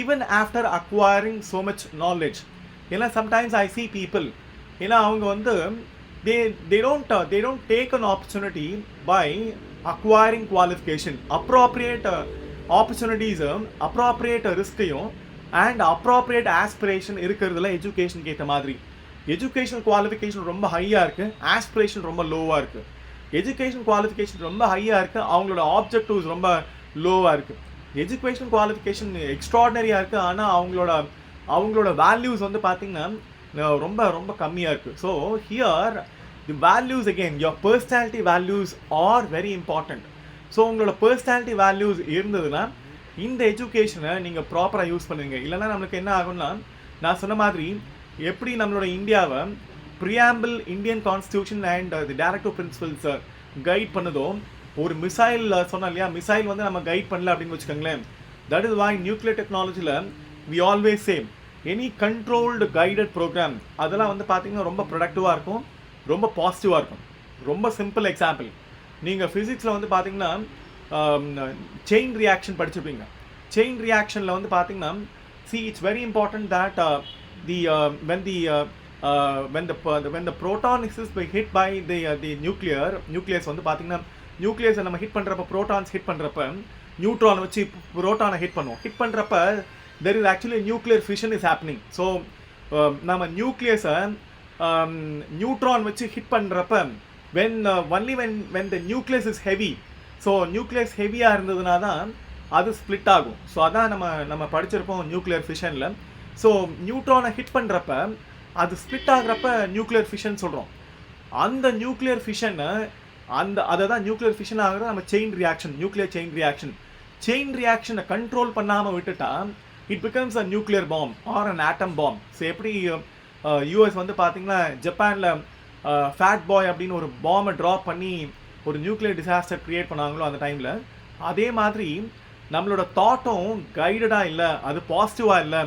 Speaker 1: even after acquiring so much knowledge. ஏன்னா sometimes I see people, ஏன்னா அவங்க வந்து they don't take an opportunity by acquiring qualification, appropriate opportunities, appropriate risk-யும் and appropriate aspiration இருக்கிறதுல எஜுகேஷனுக்கு ஏற்ற மாதிரி. எஜுகேஷனல் குவாலிஃபிகேஷன் ரொம்ப ஹையாக இருக்குது, ஆஸ்பிரேஷன் ரொம்ப லோவாக இருக்குது. எஜுகேஷன் குவாலிஃபிகேஷன் ரொம்ப ஹையாக இருக்குது, அவங்களோட ஆப்ஜெக்டிவ்ஸ் ரொம்ப லோவாக இருக்குது. எஜுகேஷன் குவாலிஃபிகேஷன் எக்ஸ்ட்ராடனரியாக இருக்குது, ஆனால் அவங்களோட வேல்யூஸ் வந்து பார்த்திங்கன்னா ரொம்ப ரொம்ப கம்மியாக இருக்குது. So here the values again your personality values are very important. So உங்களோட பர்சனாலிட்டி வேல்யூஸ் இருந்ததுன்னா இந்த எஜுகேஷனை நீங்கள் ப்ராப்பராக யூஸ் பண்ணுவீங்க. இல்லைனா நம்மளுக்கு என்ன ஆகும்னா, நான் சொன்ன மாதிரி எப்படி நம்மளோட இந்தியாவை preamble, Indian constitution and the directive principles guide பண்ணுதோ, ஒரு மிசைல் சொன்னோம் இல்லையா, மிசைல் வந்து நம்ம கைட் பண்ணல அப்படின்னு வச்சுக்கோங்களேன். தட் இஸ் வை நியூக்ளியர் டெக்னாலஜியில் we always same any controlled guided program அதெல்லாம் வந்து பார்த்திங்கன்னா ரொம்ப ப்ரொடக்டிவாக இருக்கும், ரொம்ப பாசிட்டிவாக இருக்கும். ரொம்ப சிம்பிள் எக்ஸாம்பிள், நீங்கள் ஃபிசிக்ஸில் வந்து பார்த்திங்கன்னா செயின் ரியாக்ஷன் படிச்சிருப்பீங்க. செயின் ரியாக்ஷனில் வந்து பார்த்திங்கன்னா see it's very important that when the when the proton is hit by the nucleus வந்து பார்த்தீங்கன்னா நியூக்ளியஸை நம்ம ஹிட் பண்ணுறப்ப ப்ரோட்டான்ஸ் ஹிட் பண்ணுறப்ப நியூட்ரான் வச்சு ப்ரோட்டானை ஹிட் பண்ணுவோம். ஹிட் பண்ணுறப்ப there is actually nuclear fission is happening. So நம்ம நியூக்ளியஸை நியூட்ரான் வச்சு ஹிட் பண்ணுறப்ப only when the nucleus is heavy, so nucleus ஹெவியாக இருந்ததுனா தான் அது ஸ்ப்ளிட் ஆகும். ஸோ அதான் நம்ம படிச்சிருப்போம் நியூக்ளியர் ஃபிஷனில். ஸோ நியூட்ரானை ஹிட் பண்ணுறப்ப அது ஸ்ப்ளிட் ஆகிறப்ப நியூக்ளியர் ஃபிஷன் சொல்கிறோம். அந்த நியூக்ளியர் ஃபிஷனை அதை தான் நியூக்ளியர் ஃபிஷன் ஆகிறது நம்ம செயின் ரியாக்ஷன், நியூக்ளியர் செயின் ரியாக்ஷனை கண்ட்ரோல் பண்ணாமல் விட்டுட்டா it becomes a nuclear bomb or an atom bomb. So எப்படி யூஎஸ் வந்து பார்த்தீங்கன்னா ஜப்பானில் ஃபேட் பாய் அப்படின்னு ஒரு பாம்பை ட்ராப் பண்ணி ஒரு நியூக்ளியர் டிசாஸ்டர் க்ரியேட் பண்ணாங்களோ அந்த டைமில், அதே மாதிரி நம்மளோட தாட்டும் கைடடாக இல்லை, அது பாசிட்டிவாக இல்லை.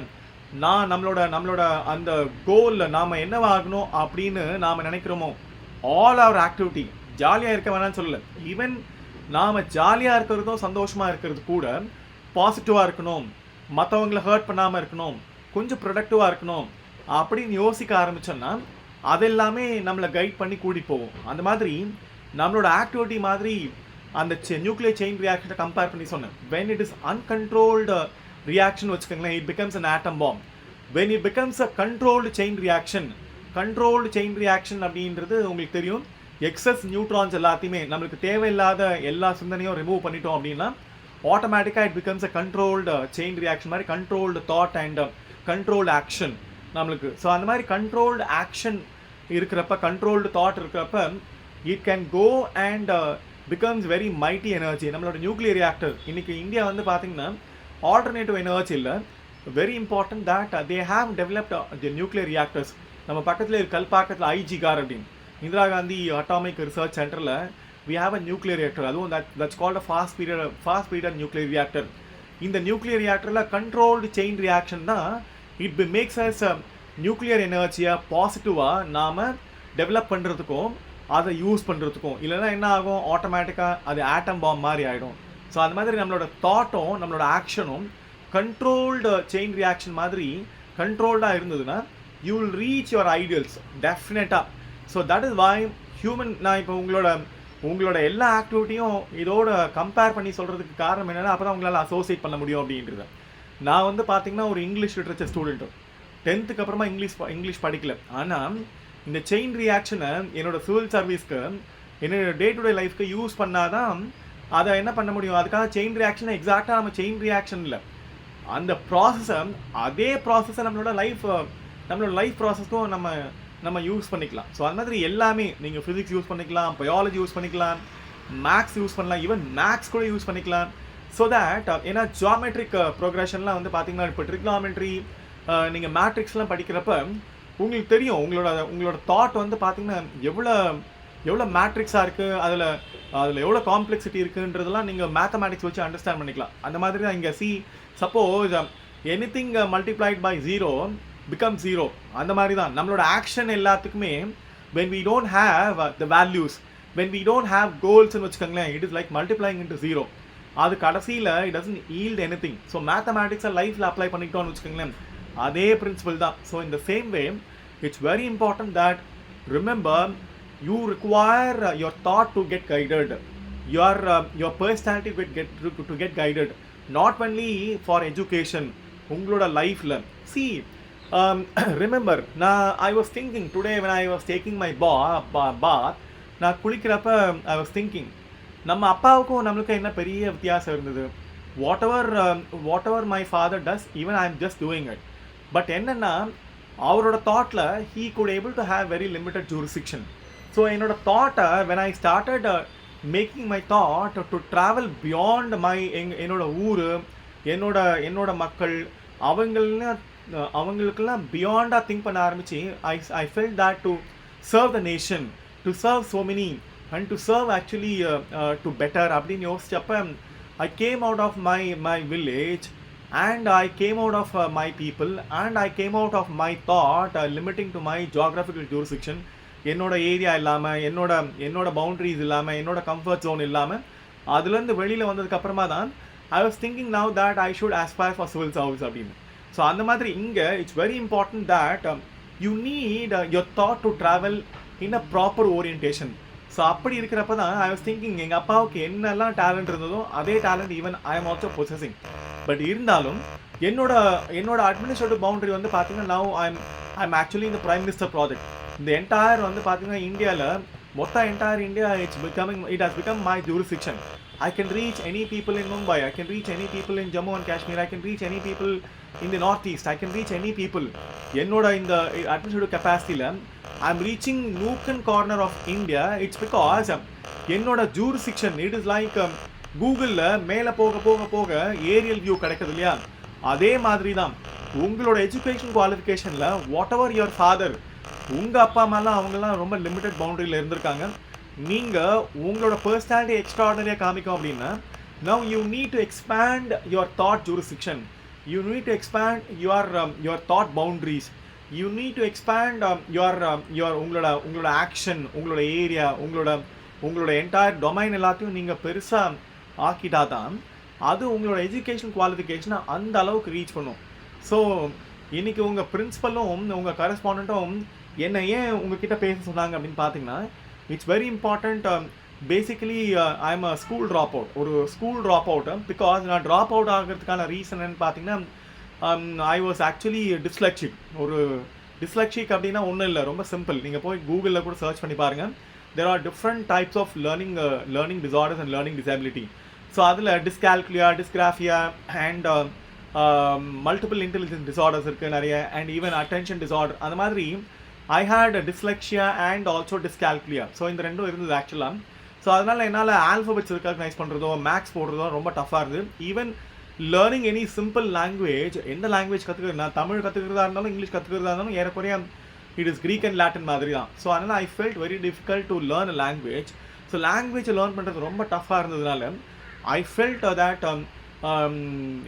Speaker 1: நம்மளோட அந்த கோலில் நாம் என்னவாகணும் அப்படின்னு நாம் நினைக்கிறோமோ ஆல் அவர் ஆக்டிவிட்டி ஜாலியாக இருக்க வேணாம்னு சொல்லலை, ஈவன் நாம் ஜாலியாக இருக்கிறதும் சந்தோஷமாக இருக்கிறது கூட பாசிட்டிவாக இருக்கணும், மற்றவங்களை ஹர்ட் பண்ணாமல் இருக்கணும், கொஞ்சம் ப்ரொடக்டிவாக இருக்கணும் அப்படின்னு யோசிக்க ஆரம்பித்தோன்னா அதெல்லாமே நம்மளை கைட் பண்ணி கூட்டிகிட்டு போகும். அந்த மாதிரி நம்மளோட ஆக்டிவிட்டி மாதிரி அந்த நியூக்ளியர் செயின் ரியாக்ஷனை கம்பேர் பண்ணி சொன்னேன். when it is uncontrolled reaction வச்சுக்கோங்களேன், it becomes an atom bomb. when it becomes a controlled chain reaction அப்படின்றது உங்களுக்கு தெரியும், எக்ஸஸ் நியூட்ரான்ஸ் எல்லாத்தையுமே நம்மளுக்கு தேவையில்லாத எல்லா சிந்தனையும் ரிமூவ் பண்ணிட்டோம் அப்படின்னா ஆட்டோமேட்டிக்காக it becomes a controlled chain reaction மாதிரி controlled thought and controlled action நம்மளுக்கு. ஸோ அந்த மாதிரி கண்ட்ரோல்டு ஆக்ஷன் இருக்கிறப்ப, கண்ட்ரோல்டு தாட் இருக்கிறப்ப it can go and becomes very mighty energy. நம்மளோட நியூக்ளியர் ரியாக்டர் இன்றைக்கி இந்தியா வந்து பார்த்திங்கன்னா ஆல்டர்னேட்டிவ் எனர்ஜி இல்லை, very important that they have developed the nuclear reactors. நம்ம பக்கத்தில் கல்பாக்கத்தில் ஐஜிகார் அப்படின்னு இந்திரா காந்தி அட்டாமிக் ரிசர்ச் சென்டரில் we have a nuclear reactor, அதுவும் that's called a fast breeder nuclear reactor. இந்த nuclear reactorல controlled chain reaction தான் it makes us nuclear energy-யை பாசிட்டிவாக நாம் டெவலப் பண்ணுறதுக்கும் அதை யூஸ் பண்ணுறதுக்கும். இல்லைன்னா என்ன ஆகும், ஆட்டோமேட்டிக்காக அது ஆட்டம் பாம் மாதிரி ஆகிடும். ஸோ அந்த மாதிரி நம்மளோட தாட்டும் நம்மளோட ஆக்ஷனும் கண்ட்ரோல்டு செயின் ரியாக்ஷன் மாதிரி கண்ட்ரோல்டாக இருந்ததுன்னா you will reach your ideals டெஃபினட்டாக. So that is why human, நான் இப்போ உங்களோட எல்லா ஆக்டிவிட்டியும் இதோட கம்பேர் பண்ணி சொல்கிறதுக்கு காரணம் என்னென்னா அப்போ தான் உங்களால் அசோசியேட் பண்ண முடியும் அப்படின்றது. நான் வந்து பார்த்திங்கன்னா ஒரு இங்கிலீஷ் லிட்ரேச்சர் ஸ்டூடெண்ட்டு, 10th அப்புறமா இங்கிலீஷ் படிக்கல. ஆனால் இந்த செயின் ரியாக்ஷனை என்னோடய சிவில் சர்வீஸ்க்கு என்னோடய டே டு டே லைஃப்க்கு யூஸ் பண்ணாதான் அதை என்ன பண்ண முடியும். அதுக்காக செயின் ரியாக்ஷனை எக்ஸாக்டாக நம்ம செயின் ரியாக்ஷன் இல்லை, அந்த ப்ராசஸை அதே ப்ராசஸை நம்மளோட லைஃப் ப்ராசஸ்க்கும் நம்ம யூஸ் பண்ணிக்கலாம். ஸோ அது மாதிரி எல்லாமே நீங்கள் ஃபிசிக்ஸ் யூஸ் பண்ணிக்கலாம், பயாலஜி யூஸ் பண்ணிக்கலாம், மேக்ஸ் யூஸ் பண்ணலாம், ஈவன் மேக்ஸ் கூட யூஸ் பண்ணிக்கலாம். ஸோ தேட் ஏன்னா ஜியாமெட்ரிக் ப்ரோக்ரெஷன்லாம் வந்து பார்த்தீங்கன்னா இப்போ ட்ரிக்னாமெட்ரி நீங்கள் மேட்ரிக்ஸ்லாம் படிக்கிறப்ப உங்களுக்கு தெரியும் உங்களோட தாட் வந்து பார்த்தீங்கன்னா எவ்வளோ மேட்ரிக்ஸாக இருக்குது, அதில் எவ்வளோ காம்ப்ளெக்சிட்டி இருக்குன்றதெல்லாம் நீங்கள் மேத்தமேட்டிக்ஸ் வச்சு அண்டர்ஸ்டாண்ட் பண்ணிக்கலாம். அந்த மாதிரி தான் இங்கே suppose anything multiplied by 0 become 0. அந்த மாதிரி தான் நம்மளோட ஆக்ஷன் எல்லாத்துக்குமே when we don't have the values, when we don't have goals ன்னு வச்சுக்கோங்களேன், it is like multiplying into 0. அது கடைசியில் it doesn't yield anything. So மேத்தமேட்டிக்ஸை லைஃப்பில் அப்ளை பண்ணிக்கிட்டோன்னு வச்சுக்கோங்களேன், அதே பிரின்சிபல் தான். So in the same way it's very important that remember you require your thought to get guided, your personality to get guided, not only for education உங்களோட லைஃப்பில். see remember I was thinking today when I was taking my bath, நான் குளிக்கிறப்ப I was thinking நம்ம அப்பாவுக்கும் நம்மளுக்கும் என்ன பெரிய வித்தியாசம் இருந்தது. whatever my father does, even I am just doing it. But என்னென்னா அவரோட தாட்டில் he could able to have very limited jurisdiction. So என்னோட தாட்டை when I started making my thought to travel beyond my என்னோட ஊர், என்னோட மக்கள், அவங்களுக்கெல்லாம் பியாண்டாக திங்க் பண்ண ஆரம்பிச்சு I felt that to serve the nation, to serve so many and to serve actually to better அப்படின்னு யோசிச்சப்ப I came out of my village and I came out of my people and I came out of my thought limiting to my geographical jurisdiction. என்னோட ஏரியா இல்லாமல், என்னோட பவுண்ட்ரிஸ் இல்லாமல், என்னோட கம்ஃபர்ட் ஜோன் இல்லாமல் அதுலேருந்து வெளியில் வந்ததுக்கப்புறமா தான் I was thinking now that I should aspire for civil service அப்படின்னு. ஸோ அந்த மாதிரி இங்கே it's very important that you need your thought to travel in a proper orientation. So அப்படி இருக்கிறப்ப தான் ஐ வாஸ் திங்கிங் எங்கள் அப்பாவுக்கு என்னெல்லாம் டேலண்ட் இருந்ததோ அதே talent even I am also possessing. But இருந்தாலும் என்னோட அட்மினிஸ்ட்ரேட்டிவ் பவுண்டரி வந்து பார்த்தீங்கன்னா நவ் ஐம் ஆக்சுவலி இந்த பிரைம் மினிஸ்டர் ப்ராஜெக்ட். இந்த என்டையர் வந்து பார்த்தீங்கன்னா இந்தியாவில் மொத்த entire India it has become my jurisdiction. I can reach any people in Mumbai, I can reach any people in Jammu and Kashmir, I can reach any people in the Northeast, I can reach any people. என்னோட இந்த administrative capacity-ல I'm reaching nook and corner of India. It's because என்னோட jurisdiction, it is like Google-ல மேலே போக ஏரியல் வியூ கிடைக்குது இல்லையா, அதே மாதிரி தான் உங்களோட எஜுகேஷன் குவாலிஃபிகேஷனில் வாட் எவர் யுவர் ஃபாதர், உங்கள் அப்பா அம்மாலாம் அவங்கெல்லாம் ரொம்ப லிமிட்டட் பவுண்டரியில் இருந்திருக்காங்க. நீங்கள் உங்களோட பர்சனாலிட்டி எக்ஸ்ட்ராடனரியாக காமிக்கும் அப்படின்னா now you need to expand your thought jurisdiction, you need to expand your thought boundaries, you need to expand your உங்களோட ஆக்ஷன், உங்களோட ஏரியா, உங்களோட என்டையர் டொமைன் எல்லாத்தையும் நீங்கள் பெருசாக ஆக்கிட்டா தான் அது உங்களோட எஜுகேஷன் குவாலிஃபிகேஷனை அந்த அளவுக்கு ரீச் பண்ணும். ஸோ இன்றைக்கி உங்கள் பிரின்ஸிபலும் உங்கள் கரஸ்பாண்டும் என்ன ஏன் உங்ககிட்ட பேச சொன்னாங்க அப்படின்னு பார்த்தீங்கன்னா, it's very important. Basically I am a school drop out, ஒரு ஸ்கூல் ட்ராப் அவுட்டு. பிகாஸ் நான் ட்ராப் அவுட் ஆகிறதுக்கான ரீசன் என்னன்னு பார்த்தீங்கன்னா, ஐ வாஸ் ஆக்சுவலி டிஸ்லெக்சிக். ஒரு டிஸ்லெக்சிக் அப்படின்னா ஒன்றும் இல்லை, ரொம்ப சிம்பிள். நீங்கள் போய் கூகுளில் கூட சர்ச் பண்ணி பாருங்கள். there are different types of learning disorders and learning disability. So அதில் dyscalculia, dysgraphia and multiple intelligence disorders இருக்குது நிறைய, அண்ட் ஈவன் அட்டென்ஷன் டிஸார்டர். அந்த மாதிரி I had dyslexia and also dyscalculia. So இந்த ரெண்டும் இருந்தது ஆக்சுவலாக. ஸோ அதனால் என்னால் ஆல்ஃபபெட்ஸ் ரெகக்னைஸ் பண்ணுறதோ மேக்ஸ் போடுறதோ ரொம்ப டஃப்பாக இருந்தது. Even learning any simple language, எந்த லாங்குவேஜ் கற்றுக்கிறது, நான் தமிழ் கற்றுக்கிறதா இருந்தாலும் இங்கிலீஷ் கற்றுக்கிறதா இருந்தாலும் ஏறக்குறைய it is Greek and Latin மாதிரி தான். ஸோ அதனால் I felt very difficult to learn a language. So லாங்குவேஜை லேர்ன் பண்ணுறது ரொம்ப டஃப்பாக இருந்ததுனால I felt that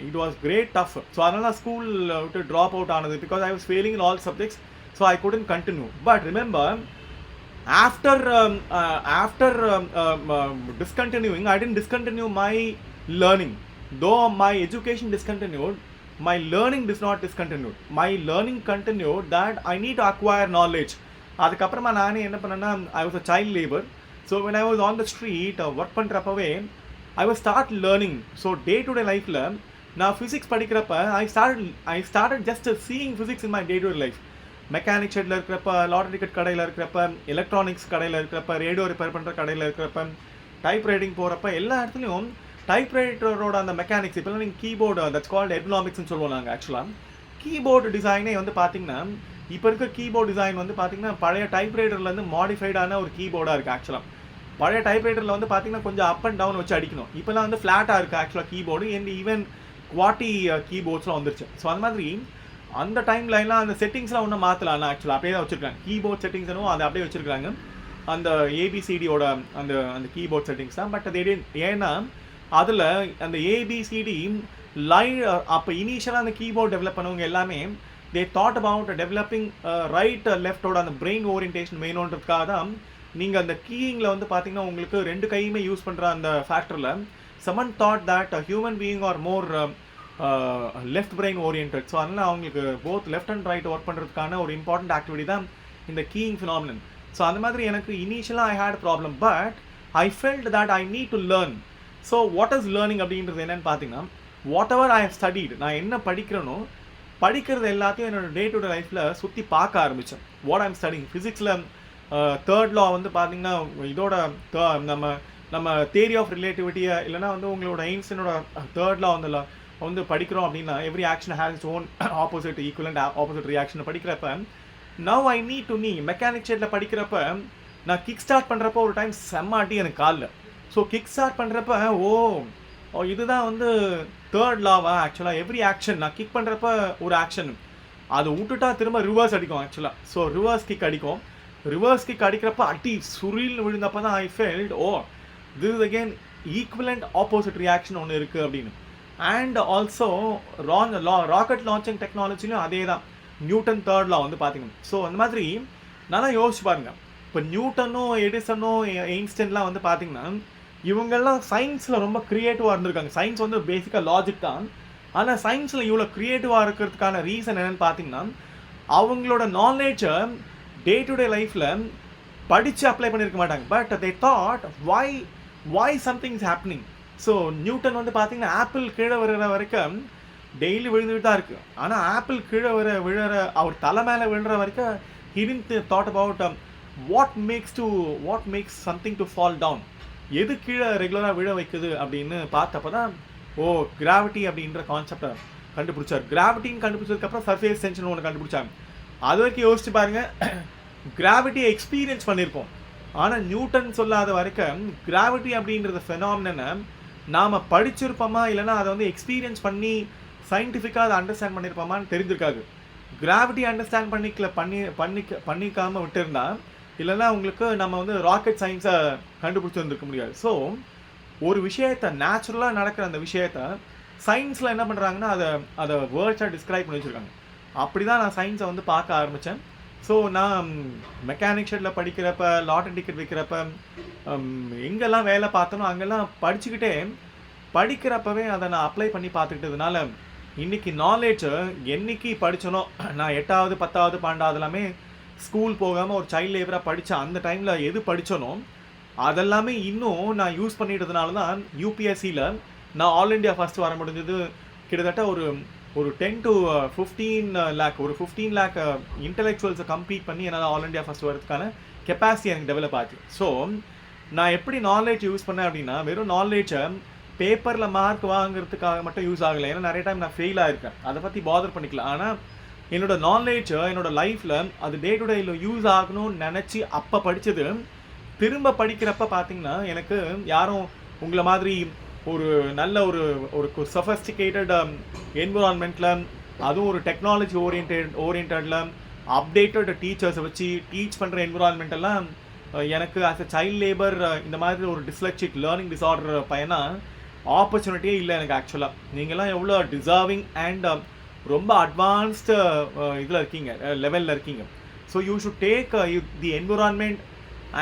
Speaker 1: it was great tough. So அதனால ஸ்கூல் விட்டு ட்ராப் அவுட் ஆனது, because I was failing in all subjects, so I couldn't continue. But remember, after discontinuing, I didn't discontinue my learning. Though my education discontinued, my learning does not discontinue. My learning continued, that I need to acquire knowledge. அதுக்கப்புறமா நானே என்ன பண்ணேன்னா, I was a child labor. So when I was on the street work பண்ணுறப்பவே I was start learning. So day to day life la na physics படிக்கிறப்ப I started just seeing physics in my day to day life. Mechanic ஷெட்ல இருக்கிறப்ப, லாட்டரி டிக்கெட் கடையில் இருக்கிறப்ப, எலக்ட்ரானிக்ஸ் கடையில் இருக்கிறப்ப, ரேடியோ ரிப்பேர் பண்ணுற கடையில் இருக்கிறப்ப, டைப் ரைட்டிங் போகிறப்ப, எல்லா இடத்துலையும் டைப் ரைட்டரோட அந்த மெக்கானிக்ஸ். இப்போலாம் நீங்கள் கீபோர்டு, தட்ஸ் கால்ட் எர்கனாமிக்ஸ்னு சொல்லுவோம் நாங்கள். ஆக்சுவலாக கீபோர்டு டிசைனே வந்து பார்த்தீங்கன்னா, இப்போ இருக்க கீபோர்டு டிசைன் வந்து பார்த்தீங்கன்னா பழைய டைப் ரைட்டர்லேருந்து மாடிஃபைடான ஒரு கீபோர்டாக இருக்குது. ஆக்சுவலாக பழைய டைப்ரைட்டரில் வந்து பார்த்தீங்கன்னா கொஞ்சம் அப் அண்ட் டவுன் வச்சு அடிக்கணும். இப்போலாம் வந்து ஃப்ளாட்டாக இருக்குது ஆக்சுவலாக கீபோர்டு, அண்ட் ஈவன் குவாட்டி கீபோர்ட்ஸ்லாம் வந்துருச்சு. ஸோ அந்த மாதிரி அந்த டைம்லலாம் அந்த செட்டிங்ஸ்லாம் ஒன்றும் மாற்றலாம். ஆக்சுவலாக அப்படியே தான் வச்சுருக்காங்க. கீபோர்ட் செட்டிங்ஸ்னும் அதை அப்படியே வச்சுருக்காங்க, அந்த ஏபிசிடியோட அந்த கீபோர்ட் செட்டிங்ஸ் தான். பட் அது ஏன்னா அதில் அந்த ஏபிசிடி லைன் அப்போ இனிஷியலாக அந்த கீபோர்ட் டெவலப் பண்ணவங்க எல்லாமே தே தாட் அபவுட் டெவலப்பிங் ரைட் லெஃப்டோட அந்த பிரெயின் ஓரியன்டேஷன் மெயினோன்றதுக்காக தான் நீங்கள் அந்த கீயிங்கில் வந்து பார்த்தீங்கன்னா உங்களுக்கு ரெண்டு கையுமே யூஸ் பண்ணுற அந்த ஃபேக்டரில் someone thought that a human being are more left brain oriented. So அதனால் அவங்களுக்கு both left and right work பண்ணுறதுக்கான ஒரு இம்பார்ட்டன்ட் ஆக்டிவிட்டி தான் இந்த கீயிங் ஃபினாமினன். ஸோ அந்த மாதிரி எனக்கு இனிஷியலாக I had problem, but I felt that I need to learn. So what is learning அப்படின்றது என்னென்னு பார்த்தீங்கன்னா, whatever I have studied, நான் என்ன படிக்கிறேனோ படிக்கிறது எல்லாத்தையும் என்னோட டே டு டே லைஃப்பில் சுற்றி பார்க்க ஆரம்பித்தேன். வாட் ஐம் ஸ்டடிங் ஃபிசிக்ஸில் தேர்ட் லா வந்து பார்த்தீங்கன்னா இதோட நம்ம தியரி ஆஃப் ரிலேட்டிவிட்டியை இல்லைனா வந்து உங்களோட ஐன்ஸ்டீனோட தேர்ட் லா வந்து படிக்கிறோம் அப்படின்னா, every action has its own opposite equivalent opposite ரியாக்ஷனை படிக்கிறப்ப, now I need to mechanic ஷெட்டில் படிக்கிறப்ப நான் கிக் ஸ்டார்ட் பண்ணுறப்போ ஒரு டைம் செம்மாட்டி எனக்கு காலில். ஸோ கிக் ஸ்டார்ட் பண்ணுறப்ப இதுதான் வந்து தேர்ட் லாவா. ஆக்சுவலாக எவ்ரி ஆக்ஷன் நான் கிக் பண்ணுறப்ப ஒரு ஆக்ஷன் அதை விட்டுட்டா திரும்ப ரிவர்ஸ் அடிக்கும் ஆக்சுவலாக. ஸோ ரிவர்ஸ் கிக் அடிக்கும். ரிவர்ஸ் கிக் அடிக்கிறப்ப அடி சுரில் விழுந்தப்போ தான் I felt this is again equivalent opposite reaction ஒன்று இருக்குது அப்படின்னு. அண்ட் ஆல்சோ ராக்கெட் லான்ச்சிங் டெக்னாலஜிலையும் அதே தான், நியூட்டன் தேர்ட் லா வந்து பார்த்தீங்கன்னா. ஸோ அந்த மாதிரி நல்லா யோசிச்சு பாருங்கள். இப்போ நியூட்டனோ எடிசனோ ஐன்ஸ்டைன்லாம் வந்து பார்த்தீங்கன்னா இவங்கெல்லாம் சயின்ஸில் ரொம்ப க்ரியேட்டிவாக இருந்திருக்காங்க. சயின்ஸ் வந்து பேசிக்காக லாஜிக் தான், ஆனால் சயின்ஸில் இவ்வளோ க்ரியேட்டிவாக இருக்கிறதுக்கான ரீசன் என்னென்னு பார்த்தீங்கன்னா, அவங்களோட நாலேஜை டே டு டே லைஃப்பில் படித்து அப்ளை பண்ணியிருக்க மாட்டாங்க. But they thought why something is happening. So Newton வந்து பார்த்தீங்கன்னா ஆப்பிள் கீழே வர்ற வரைக்கும் டெய்லி விழுந்துட்டு தான் இருக்குது. ஆனால் ஆப்பிள் கீழே விழுற அவர் தலை மேலே விழுற வரைக்கும் he didn't thought about what makes something to fall down. எது கீழே ரெகுலராக விழ வைக்குது அப்படின்னு பார்த்தப்போ தான் கிராவிட்டி அப்படின்ற கான்செப்டை கண்டுபிடிச்சார். கிராவிட்டின்னு கண்டுபிடிச்சதுக்கப்புறம் சர்ஃபேஸ் டென்ஷன் ஒன்று கண்டுபிடிச்சாங்க. அது வரைக்கும் யோசிச்சு பாருங்கள், கிராவிட்டியை எக்ஸ்பீரியன்ஸ் பண்ணியிருப்போம். ஆனால் நியூட்டன் சொல்லாத வரைக்கும் கிராவிட்டி அப்படின்றத ஃபெனாமினனை நாம் படிச்சிருப்போமா இல்லைனா அதை வந்து எக்ஸ்பீரியன்ஸ் பண்ணி சயின்டிஃபிக்காக அதை அண்டர்ஸ்டாண்ட் பண்ணியிருப்போமான்னு தெரிஞ்சிருக்காது. கிராவிட்டி அண்டர்ஸ்டாண்ட் பண்ணிக்காமல் விட்டுருந்தா இல்லைன்னா உங்களுக்கு நம்ம வந்து ராக்கெட் சயின்ஸை கண்டுபிடிச்சி வந்துருக்க முடியாது. ஸோ ஒரு விஷயத்தை நேச்சுரலாக நடக்கிற அந்த விஷயத்தை சயின்ஸில் என்ன பண்ணுறாங்கன்னா அதை வேர்ட்ஸாக டிஸ்கிரைப் பண்ணி வச்சுருக்காங்க. அப்படி தான் நான் சயின்ஸை வந்து பார்க்க ஆரம்பித்தேன். ஸோ நான் மெக்கானிக் ஷெட்டில் படிக்கிறப்ப, லாட்டரி டிக்கெட் விற்கிறப்ப, எங்கெல்லாம் வேலை பார்த்தனோ அங்கெல்லாம் படிக்கிறப்பவே அதை நான் அப்ளை பண்ணி பார்த்துக்கிட்டதுனால இன்றைக்கி நாலேஜை என்றைக்கு படித்தனோ, நான் 8வது 10வது 12வது எல்லாமே ஸ்கூல் போகாமல் ஒரு சைல்டு லேபராக படித்தேன். அந்த டைமில் எது படித்தனோ அதெல்லாமே இன்னும் நான் யூஸ் பண்ணிட்டதுனால தான் யூபிஎஸ்சியில் நான் ஆல் இண்டியா ஃபஸ்ட் வர முடிஞ்சது. கிட்டத்தட்ட ஒரு 10 to 15 lakh ஒரு 15 lakh இன்டெலெக்சுவல்ஸை கம்ப்ளீட் பண்ணி என்னால் ஆல் இண்டியா ஃபஸ்ட் வரதுக்கான கெப்பாசிட்டி எனக்கு டெவலப் ஆச்சு. ஸோ நான் எப்படி நாலேஜ் யூஸ் பண்ணேன் அப்படின்னா, வெறும் நாலேஜை பேப்பரில் மார்க் வாங்குறதுக்காக மட்டும் யூஸ் ஆகலை. ஏன்னா நிறைய டைம் நான் ஃபெயில் ஆகிருக்கேன், அதை பற்றி பாதர் பண்ணிக்கல. ஆனால் என்னோடய நாலேஜை என்னோடய லைஃப்பில் அது டே டு டேயில் யூஸ் ஆகணும்னு நினச்சி அப்போ படித்தது திரும்ப படிக்கிறப்ப பார்த்தீங்கன்னா எனக்கு யாரும் உங்களை மாதிரி ஒரு நல்ல ஒரு சொஃபஸ்டிகேட்டட் என்விரான்மெண்ட்டில், அதுவும் ஒரு டெக்னாலஜி ஓரியன்டில் அப்டேட்டட் டீச்சர்ஸை வச்சு டீச் பண்ணுற என்விரான்மெண்டெல்லாம் எனக்கு ஆஸ் அ சைல்ட் லேபர் இந்த மாதிரி ஒரு டிஸ்லெக்சிக் லேர்னிங் டிஸார்டர் பையனா ஆப்பர்ச்சுனிட்டியே இல்லை எனக்கு. ஆக்சுவலாக நீங்கள்லாம் எவ்வளோ டிசர்விங் அண்ட் ரொம்ப அட்வான்ஸ்டு இதில் இருக்கீங்க, லெவலில் இருக்கீங்க. So you should take the environment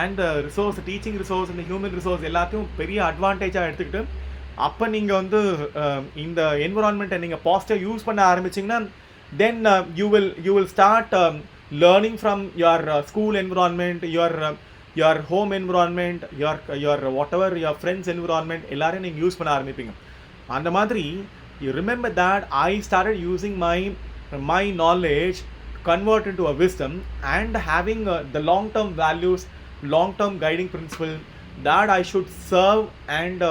Speaker 1: and resource, teaching resource, இந்த ஹியூமன் ரிசோர்ஸ் எல்லாத்தையும் பெரிய அட்வான்டேஜாக எடுத்துக்கிட்டு அப்போ நீங்கள் வந்து இந்த என்விரான்மெண்ட்டை நீங்கள் பாசிட்டிவ் யூஸ் பண்ண ஆரம்பிச்சிங்கன்னா then you will start learning from your school environment, your home environment, your whatever your friends environment எல்லாரையும் நீங்கள் யூஸ் பண்ண ஆரம்பிப்பீங்க. அந்த மாதிரி you remember that I started using my knowledge, convert into a wisdom and having the long-term values, long-term guiding principle that I should serve and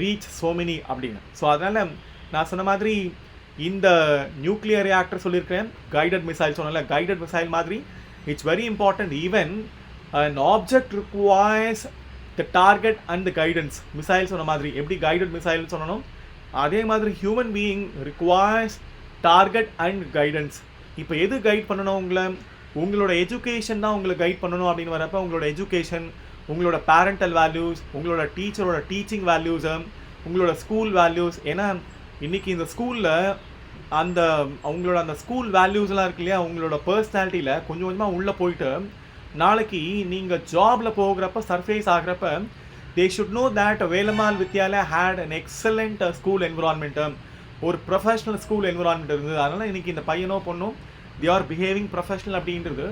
Speaker 1: reach so many அப்படிங்க. ஸோ அதனால் நான் சொன்ன மாதிரி இந்த நியூக்ளியர் ரியாக்டர் சொல்லியிருக்கேன், கைடட் மிசைல் சொன்னால கைடட் மிசைல் மாதிரி it's very important. Even an object requires the target and the guidance. Missile சொன்ன மாதிரி எப்படி கைடட் மிசைல் சொன்னோம் அதே மாதிரி human being requires target and guidance. இப்போ எது கைட் பண்ணணும் உங்களோட எஜுகேஷன் தான் உங்களை கைட் பண்ணணும் அப்படின்னு வரப்போ உங்களோட எஜுகேஷன், உங்களோட பேரண்டல் வேல்யூஸ், உங்களோட டீச்சரோட டீச்சிங் வேல்யூஸு, உங்களோட ஸ்கூல் வேல்யூஸ். ஏன்னா இன்றைக்கி இந்த ஸ்கூலில் அவங்களோட அந்த ஸ்கூல் வேல்யூஸ்லாம் இருக்கு இல்லையா, உங்களோட பர்சனாலிட்டியில் கொஞ்சம் கொஞ்சமாக உள்ளே போயிட்டு நாளைக்கு நீங்கள் ஜாபில் போகிறப்ப surface ஆகிறப்ப they should know that Velamal Vidyalaya had an excellent school environment, ஒரு ப்ரொஃபஷனல் ஸ்கூல் என்விரான்மெண்ட் இருந்தது. அதனால் இன்றைக்கி இந்த பையனோ பொண்ணும் they are behaving professional அப்படின்றது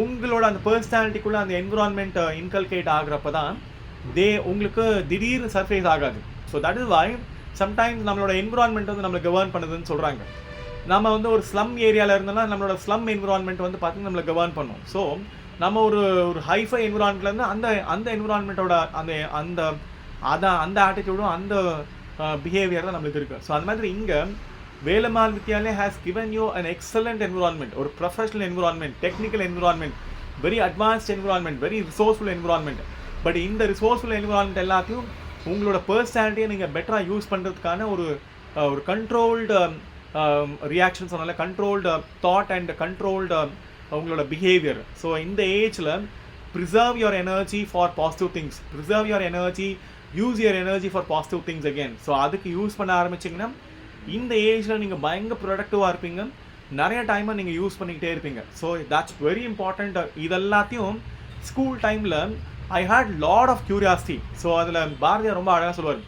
Speaker 1: உங்களோட அந்த பர்சனாலிட்டிக்குள்ளே அந்த என்விரான்மெண்ட் இன்கல்கேட் ஆகிறப்ப தான் உங்களுக்கு திடீர்னு சர்ஃபேஸ் ஆகாது. So that is why sometimes நம்மளோட என்விரான்மெண்ட் வந்து நம்மளை கவர்ன் பண்ணுதுன்னு சொல்கிறாங்க. நம்ம வந்து ஒரு ஸ்லம் ஏரியாவில் இருந்தோம்னா நம்மளோட ஸ்லம் என்விரான்மெண்ட் வந்து பார்த்திங்கன்னா நம்மளை கவர்ன் பண்ணும். ஸோ நம்ம ஒரு ஹைஃபை என்விரான்மெண்ட்லேருந்து அந்த என்விரான்மெண்ட்டோட அந்த ஆட்டிடியூடும் அந்த பிஹேவியர் தான் நம்மளுக்கு இருக்குது. ஸோ அந்த மாதிரி இங்கே Velammal Vidyalaya has given you an excellent environment, ஒரு professional environment, technical environment, very advanced environment, very resourceful environment. But இந்த ரிசோர்ஸ்ஃபுல் என்விரான்மெண்ட் எல்லாத்தையும் உங்களோட பர்சனாலிட்டியை நீங்கள் பெட்டராக யூஸ் பண்ணுறதுக்கான ஒரு கண்ட்ரோல்டு ரியாக்ஷன் சொன்னால கண்ட்ரோல்டு தாட் அண்ட் கண்ட்ரோல்டு உங்களோட பிஹேவியர். ஸோ இந்த ஏஜில் preserve your energy for positive things, preserve your energy, use your energy for positive things again. So அதுக்கு யூஸ் பண்ண ஆரம்பிச்சிங்கன்னா இந்த ஏஜில் நீங்கள் பயங்கர ப்ரொடக்டிவாக இருப்பீங்க, நிறைய டைமை நீங்கள் யூஸ் பண்ணிக்கிட்டே இருப்பீங்க. So that's very important. இதெல்லாத்தையும் ஸ்கூல் டைமில் I had lot of curiosity. So அதில் பாரதியார் ரொம்ப அழகாக சொல்லுவார்,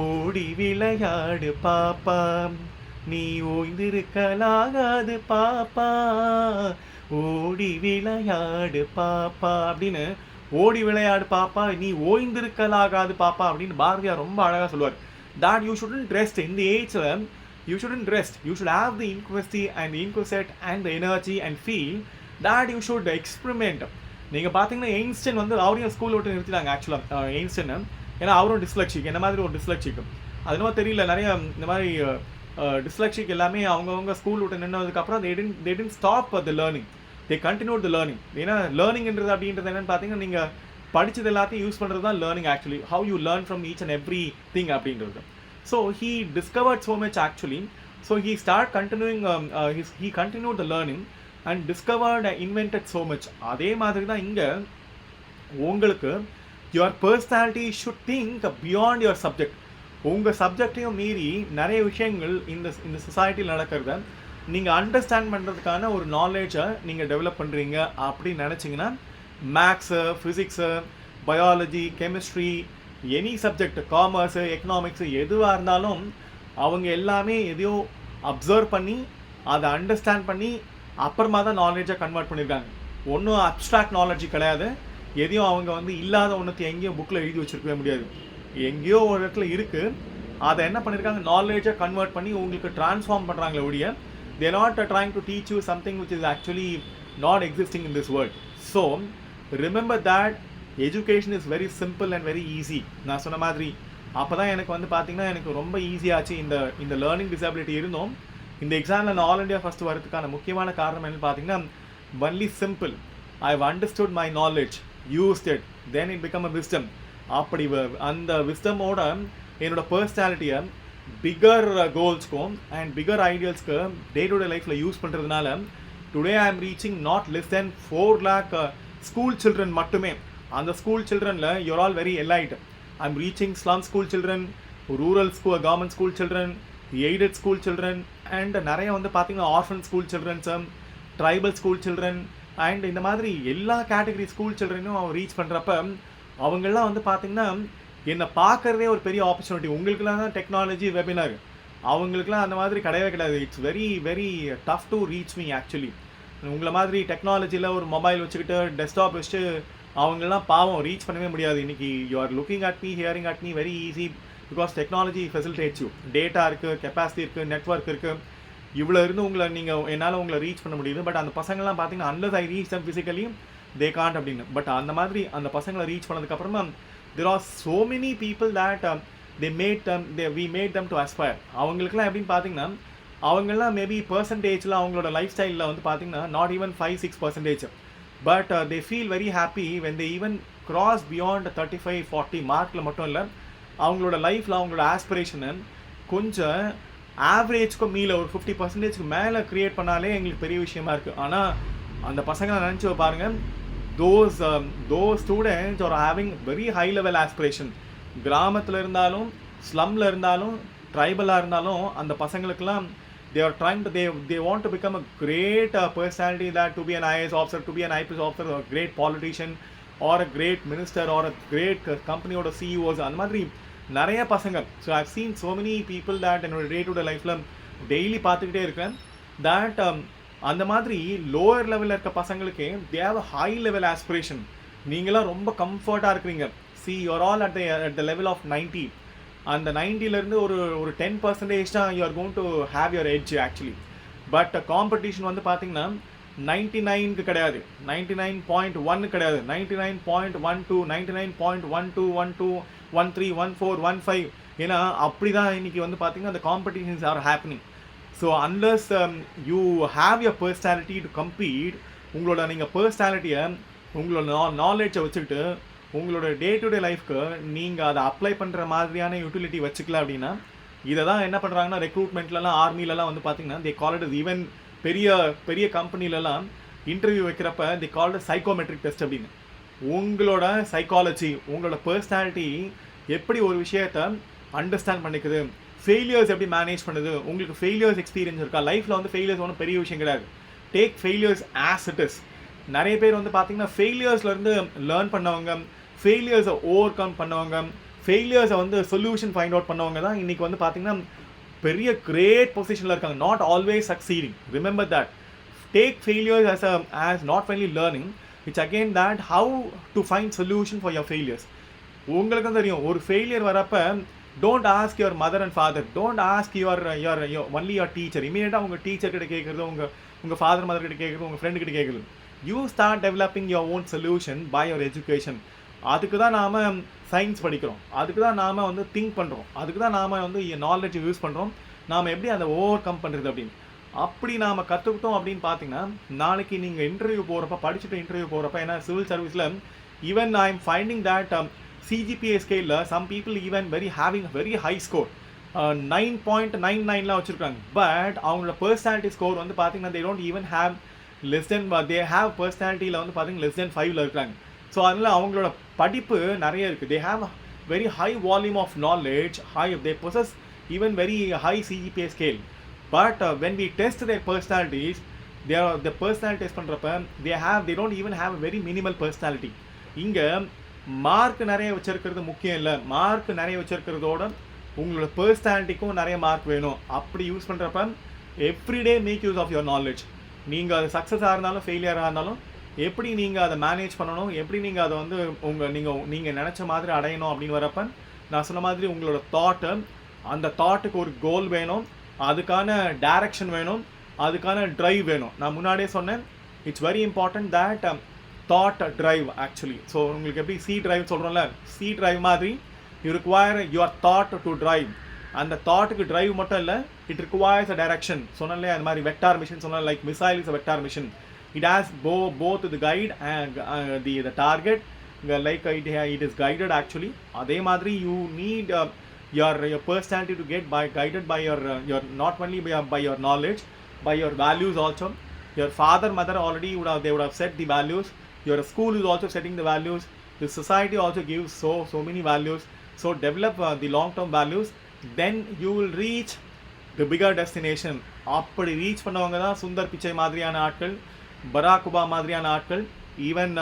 Speaker 1: ஓடி விளையாடு பாப்பா நீ ஓய்ந்திருக்கலாகாது பாப்பா, ஓடி விளையாடு பாப்பா அப்படின்னு, ஓடி விளையாடு பாப்பா, நீ ஓய்ந்திருக்கலாகாது பாப்பா அப்படின்னு பாரதியார் ரொம்ப அழகாக சொல்லுவார். that you shouldn't rest in the age, you shouldn't rest, you should have the inquest and the inquest and the energy and feel that you should experiment. நீங்கள் பார்த்தீங்கன்னா எயின்ஸ்டன் வந்து அவரையும் ஸ்கூல் விட்டு நிறுத்தினாங்க ஆக்சுவலாக எயின்ஸ்டன். ஏன்னா அவரும் டிஸ்லெக்ஷிக், என்ன மாதிரி ஒரு டிஸ்லெக்ஷிக். அது என்னமோ தெரியல, நிறைய இந்த மாதிரி டிஸ்லெக்ஷிக் எல்லாமே அவங்கவுங்க ஸ்கூல் விட்டு நின்னதுக்கப்புறம் they didn't stop the learning, they continued the learning. ஏன்னா லேர்னிங்ன்றது அப்படின்றது என்னென்னு பார்த்தீங்கன்னா நீங்கள் படித்தது எல்லாத்தையும் யூஸ் பண்ணுறது தான் learning actually, how you learn from each and every thing அப்படின்றது. So he discovered so much actually. So he start continuing, he continue the learning and discovered invented so much. அதே மாதிரி தான் இங்கே உங்களுக்கு your personality should think beyond your subject. உங்கள் சப்ஜெக்டையும் மீறி நிறைய விஷயங்கள் இந்த சொசைட்டியில் நடக்கிறத நீங்கள் அண்டர்ஸ்டாண்ட் பண்ணுறதுக்கான ஒரு நாலேஜை நீங்கள் டெவலப் பண்ணுறீங்க அப்படின்னு நினச்சிங்கன்னா, maths, physics, biology, chemistry, any subject, commerce, economics எதுவாக இருந்தாலும் அவங்க எல்லாமே எதையோ அப்சர்வ் பண்ணி அதை அண்டர்ஸ்டாண்ட் பண்ணி அப்புறமா தான் நாலேஜை கன்வெர்ட் பண்ணியிருக்காங்க. ஒன்றும் அப்ட்ராக்ட் நாலேஜ் கிடையாது. எதையும் அவங்க வந்து இல்லாத ஒன்றுத்தை எங்கேயும் புக்கில் எழுதி வச்சுருக்கவே முடியாது. எங்கேயோ ஒரு இடத்துல இருக்குது, அதை என்ன பண்ணியிருக்காங்க, நாலேஜை கன்வெர்ட் பண்ணி உங்களுக்கு ட்ரான்ஸ்ஃபார்ம் பண்ணுறாங்களே ஒழிய they are not trying to teach you something which is actually not existing in this world. So remember that education is very simple and very easy. நான் சொன்ன மாதிரி அப்போ தான் எனக்கு வந்து பார்த்தீங்கன்னா எனக்கு ரொம்ப ஈஸியாச்சு. இந்த லேர்னிங் டிசபிலிட்டி இருந்தோம் இந்த எக்ஸாமில் நான் ஆல் இண்டியா ஃபஸ்ட் வரதுக்கான முக்கியமான காரணம் என்னன்னு பார்த்தீங்கன்னா, only simple, I have understood my knowledge, used it, then it become a wisdom. அப்படி அந்த விஸ்டமோட என்னோட பர்சனாலிட்டியை பிகர் கோல்ஸ்க்கும் அண்ட் பிகர் ஐடியல்ஸ்க்கு டே டு டே லைஃப்பில் யூஸ் பண்ணுறதுனால today I am reaching not less then 4 lakh school children மட்டுமே. அந்த ஸ்கூல் சில்ட்ரனில் you're all very elite. I am reaching slum school children, rural school, government school children, aided school children and நிறைய வந்து பார்த்தீங்கன்னா ஆர்ஃபன் ஸ்கூல் சில்ட்ரன்ஸும், ட்ரைபல் ஸ்கூல் சில்ட்ரன் அண்ட் இந்த மாதிரி எல்லா கேட்டகரி ஸ்கூல் சில்ட்ரனும் அவன் ரீச் பண்ணுறப்ப அவங்கெல்லாம் வந்து பார்த்தீங்கன்னா என்னை பார்க்குறதே ஒரு பெரிய ஆப்பர்ச்சுனிட்டி. உங்களுக்குலாம் தான் டெக்னாலஜி வெபினார், அவங்களுக்குலாம் அந்த மாதிரி கிடையவே கிடையாது. It's very very tough to reach me actually. உங்களை மாதிரி டெக்னாலஜியில் ஒரு மொபைல் வச்சுக்கிட்டு டெஸ்க்டாப் வச்சுட்டு அவங்களாம் பாவம் ரீச் பண்ணவே முடியாது. இன்றைக்கி you are looking at me, hearing at me very easy because technology facilitates you. Data இருக்குது, கெப்பாசிட்டி இருக்குது, நெட்ஒர்க் இருக்குது, இவ்வளோ இருந்து உங்களை என்னால் உங்களை ரீச் பண்ண முடியுது. பட் அந்த பசங்கள்லாம் பார்த்தீங்கன்னா unless I reach them physically they Gantt அப்படின்னு. பட் அந்த மாதிரி அந்த பசங்களை ரீச் பண்ணதுக்கப்புறமா there are so many people that we made them to aspire. அவங்களுக்குலாம் எப்படின்னு பார்த்தீங்கன்னா அவங்கெல்லாம் மேபி பர்சன்டேஜில் அவங்களோட லைஃப் ஸ்டைலில் வந்து பார்த்தீங்கன்னா not even 5-6%, but they feel very happy when they even cross beyond 35-40 மார்க்கில் மட்டும் இல்லை, அவங்களோட லைஃப்பில் அவங்களோட ஆஸ்பிரேஷனை கொஞ்சம் ஆவரேஜ்க்கும் மீல ஒரு 50% மேலே க்ரியேட் பண்ணாலே எங்களுக்கு பெரிய விஷயமா இருக்குது. ஆனால் அந்த பசங்களை நினச்சி பாருங்கள், those students are having very high level aspiration. கிராமத்தில் இருந்தாலும், ஸ்லம்மில் இருந்தாலும், ட்ரைபலாக இருந்தாலும் அந்த பசங்களுக்கெல்லாம் they are trying to they want to become a great personality, that to be an IAS officer, to be an IPS officer, or a great politician or a great minister or a great company or CEOs. அந்த மாதிரி நிறைய பசங்க. So I've seen so many people that என்னோட டே டு டே லைஃப்பில் டெய்லி பார்த்துக்கிட்டே இருக்கேன் that அந்த மாதிரி லோவர் லெவலில் இருக்க பசங்களுக்கு they have a high level aspiration. நீங்களாம் ரொம்ப கம்ஃபர்ட்டாக இருக்கிறீங்க. See you are all at the level of 90. அந்த 90லேருந்து ஒரு 10% தான் you are going to have your edge actually. But competition வந்து பார்த்தீங்கன்னா 99க்கு கிடையாது, 99.1 கிடையாது, 99.12, 99.12, 13, 14, 15. ஏன்னா அப்படி தான் இன்றைக்கி வந்து பார்த்தீங்கன்னா அந்த competitions are happening. So unless you have your personality to compete, உங்களோட நீங்கள் பர்சனாலிட்டியை உங்களோட நாலேஜை வச்சுக்கிட்டு உங்களோட டே டு டே லைஃப்க்கு நீங்கள் அதை அப்ளை பண்ணுற மாதிரியான யூட்டிலிட்டி வச்சுக்கல அப்படின்னா, இதை தான் என்ன பண்ணுறாங்கன்னா ரெக்ரூட்மெண்ட்லலாம், ஆர்மிலலாம் வந்து பார்த்தீங்கன்னா தே கால் இட் ஈவன் பெரிய பெரிய கம்பெனிலலாம் இன்டர்வியூ வைக்கிறப்ப தே கால் இட் சைக்கோமெட்ரிக் டெஸ்ட் அப்படின்னு. உங்களோட சைக்காலஜி, உங்களோட பர்சனாலிட்டி எப்படி ஒரு விஷயத்தை அண்டர்ஸ்டாண்ட் பண்ணிக்குது, ஃபெயிலியர்ஸ் எப்படி மேனேஜ் பண்ணுது, உங்களுக்கு ஃபெயிலியர்ஸ் எக்ஸ்பீரியன்ஸ் இருக்கா. லைஃப்பில் வந்து ஃபெயிலியர்ஸ் ஒன்றும் பெரிய விஷயம் கிடையாது. Take failures as it is. நிறைய பேர் வந்து பார்த்தீங்கன்னா ஃபெயிலியர்ஸ்லேருந்து லேர்ன் பண்ணவங்க, ஃபெயிலியர்ஸை ஓவர் கம் பண்ணவங்க, ஃபெயிலியர்ஸை வந்து சொல்யூஷன் ஃபைண்ட் அவுட் பண்ணவங்க தான் இன்றைக்கி வந்து பார்த்தீங்கன்னா பெரிய கிரேட் பொசிஷனில் இருக்காங்க, not always succeeding. Remember that. Take failures as not only learning, it's again that how to find solution for your failures. உங்களுக்கும் தெரியும், ஒரு ஃபெயிலியர் வரப்ப don't ask your mother and father, don't ask your only your teacher. இமீடியட்டாக உங்கள் டீச்சர் கிட்ட கேட்குறது, உங்கள் ஃபாதர் மதர் கிட்ட கேட்குறது, உங்கள் ஃப்ரெண்டு கிட்ட கேட்குறது. You start developing your own solution by your education. அதுக்கு தான் நாம் சயின்ஸ் படிக்கிறோம், அதுக்கு தான் நாம் வந்து திங்க் பண்ணுறோம், அதுக்கு தான் நாம் வந்து நாலேஜ் யூஸ் பண்ணுறோம். நாம் எப்படி அதை ஓவர் கம் பண்ணுறது அப்படின்னு அப்படி நாம் கற்றுக்கிட்டோம் அப்படின்னு பார்த்தீங்கன்னா, நாளைக்கு நீங்கள் இன்டர்வியூ போகிறப்ப, படிச்சுட்டு இன்டர்வியூ போகிறப்ப, ஏன்னா சிவில் சர்வீஸில் even I am finding that CGPA ஸ்கேலில் some people even having very high score 9.99 வச்சுருக்காங்க. பட் அவங்களோட பர்சனாலிட்டி ஸ்கோர் வந்து பார்த்தீங்கன்னா they don't even have less than, they have பர்சனாலிட்டியில் வந்து பார்த்தீங்கன்னா less than 5 இருக்காங்க. ஸோ அதனால் அவங்களோட படிப்பு நிறைய இருக்குது. they have very high volume of knowledge, they possess even very high CGPA scale. But when we test their personalities, the personality test பண்ணுறப்ப they don't even have a very minimal personality. இங்கே மார்க் நிறைய வச்சிருக்கிறது முக்கியம் இல்லை, மார்க் நிறைய வச்சிருக்கிறதோட உங்களோட பர்சனாலிட்டிக்கும் நிறைய மார்க் வேணும். அப்படி யூஸ் பண்ணுறப்ப everyday make use of your knowledge. நீங்கள் அது சக்ஸஸாக இருந்தாலும் ஃபெயிலியராக இருந்தாலும் எப்படி நீங்கள் அதை மேனேஜ் பண்ணணும், எப்படி நீங்கள் அதை வந்து நீங்கள் நினச்ச மாதிரி அடையணும் அப்படின்னு வரப்ப, நான் சொன்ன மாதிரி உங்களோட தாட்டு, அந்த தாட்டுக்கு ஒரு கோல் வேணும், அதுக்கான டைரக்ஷன் வேணும், அதுக்கான ட்ரைவ் வேணும். நான் முன்னாடியே சொன்னேன், it's very important that thought drive actually. So உங்களுக்கு எப்படி சி ட்ரைவ் சொல்கிறோம்ல, சி ட்ரைவ் மாதிரி you require your thought to drive. அந்த தாட்டுக்கு ட்ரைவ் மட்டும் இல்லை, இட் ரிக்வயர்ஸ் அ டைரக்ஷன். சொன்னாலே அந்த மாதிரி வெக்டார் மிஷின் சொன்னால், like missile is a vector mission. It has both the guide and the target, like it is guided actually. அதே மாதிரி you need your personality to get guided by your not only by your knowledge, by your values also. Your father mother already they would have set the values. Your school is also setting the values. The society also gives so many values. So develop the long term values, then you will reach the bigger destination. அப்படி ரீச் பண்ணவங்க தான் சுந்தர் பிச்சை மாதிரியான ஆட்கள், பராக் ஒபாமா மாதிரியான ஆட்கள், ஈவன்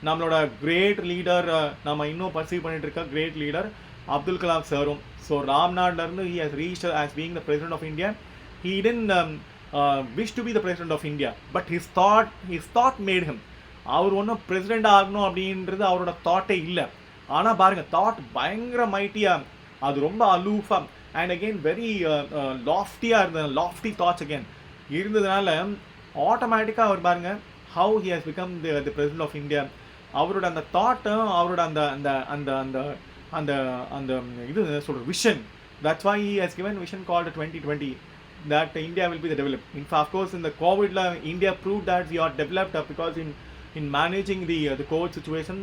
Speaker 1: நம்மளோட கிரேட் லீடர், நம்ம இன்னும் பர்சீவ் பண்ணிட்டு இருக்க கிரேட் லீடர் அப்துல் கலாம் சாரும். ஸோ ராம்நாட்லேருந்து he has reached as being the president of India. He didn't wish to be the president of India, but his thought made him. அவர் ஒன்றும் பிரசிடெண்ட் ஆகணும் அப்படின்றது அவரோட தாட்டே இல்லை. ஆனால் பாருங்கள், தாட் பயங்கர மைட்டியாக, அது ரொம்ப அலூஃபாக அண்ட் அகெயின் வெரி லாஃப்டியாக இருந்தது, லாஃப்டி தாட்ஸ் அகெயின் இருந்ததுனால ஆட்டோமேட்டிக்காக அவர் பாருங்கள் how he has become the president of India. அவரோட அந்த தாட்டும், அவரோட அந்த அந்த அந்த அந்த அந்த அந்த இது சொல்கிற vision, that's why he has given vision called 2020, that India will be the developed. In fact, of course, in the COVID, India proved that we are developed because in managing the COVID situation,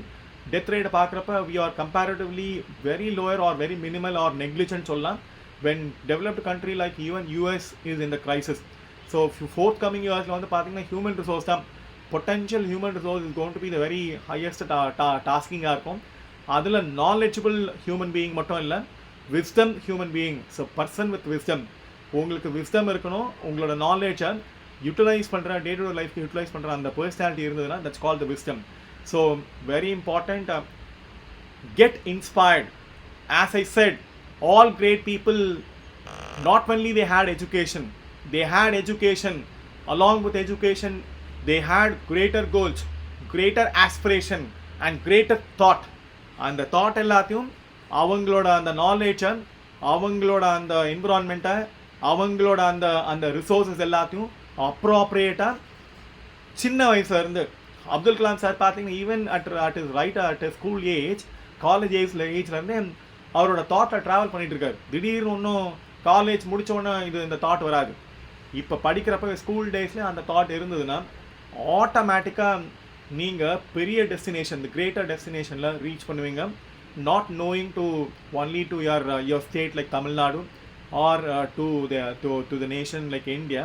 Speaker 1: death rate பார்க்குறப்ப we are comparatively very lower or very minimal or negligent சொல்லலாம், when developed country like even US is in the crisis. So forthcoming yearsல வந்து பார்த்தீங்கன்னா human resource தான், potential human resource is going to be the very highest tasking இருக்கும். அதில் knowledgeable human being மட்டும் இல்லை, wisdom human being. So person with wisdom, உங்களுக்கு wisdom இருக்கணும், உங்களோட நாலேஜை யூட்டிலைஸ் பண்ணுற, டே டு டே லைஃப்க்கு யூட்டிலைஸ் பண்ணுற அந்த பர்சனாலிட்டி இருந்ததுன்னா that's called the wisdom. So very important, get inspired. As I said, all great people, not only they had education, along with education they had greater goals, greater aspiration and greater thought. அந்த தாட் எல்லாத்தையும் அவங்களோட அந்த நாலேஜை, அவங்களோட அந்த என்விரான்மெண்ட்டை, அவங்களோட அந்த அந்த ரிசோர்ஸஸ் எல்லாத்தையும் அப்ராப்ரியேட்டாக சின்ன வயசுலேருந்து அப்துல் கலாம் சார் பார்த்தீங்கன்னா even at school age, college ஏஜ்லேருந்து அவரோட தாட்டை ட்ராவல் பண்ணிகிட்டு இருக்காரு. திடீர்னு ஒன்றும் காலேஜ் முடித்தோடனே இந்த தாட் வராது. இப்போ படிக்கிறப்ப ஸ்கூல் டேஸ்லேயே அந்த தாட் இருந்ததுன்னா ஆட்டோமேட்டிக்காக நீங்கள் பெரிய டெஸ்டினேஷன், தி கிரேட்டர் டெஸ்டினேஷனில் ரீச் பண்ணுவீங்க. Not knowing to only to your state like Tamil Nadu or to the nation like India,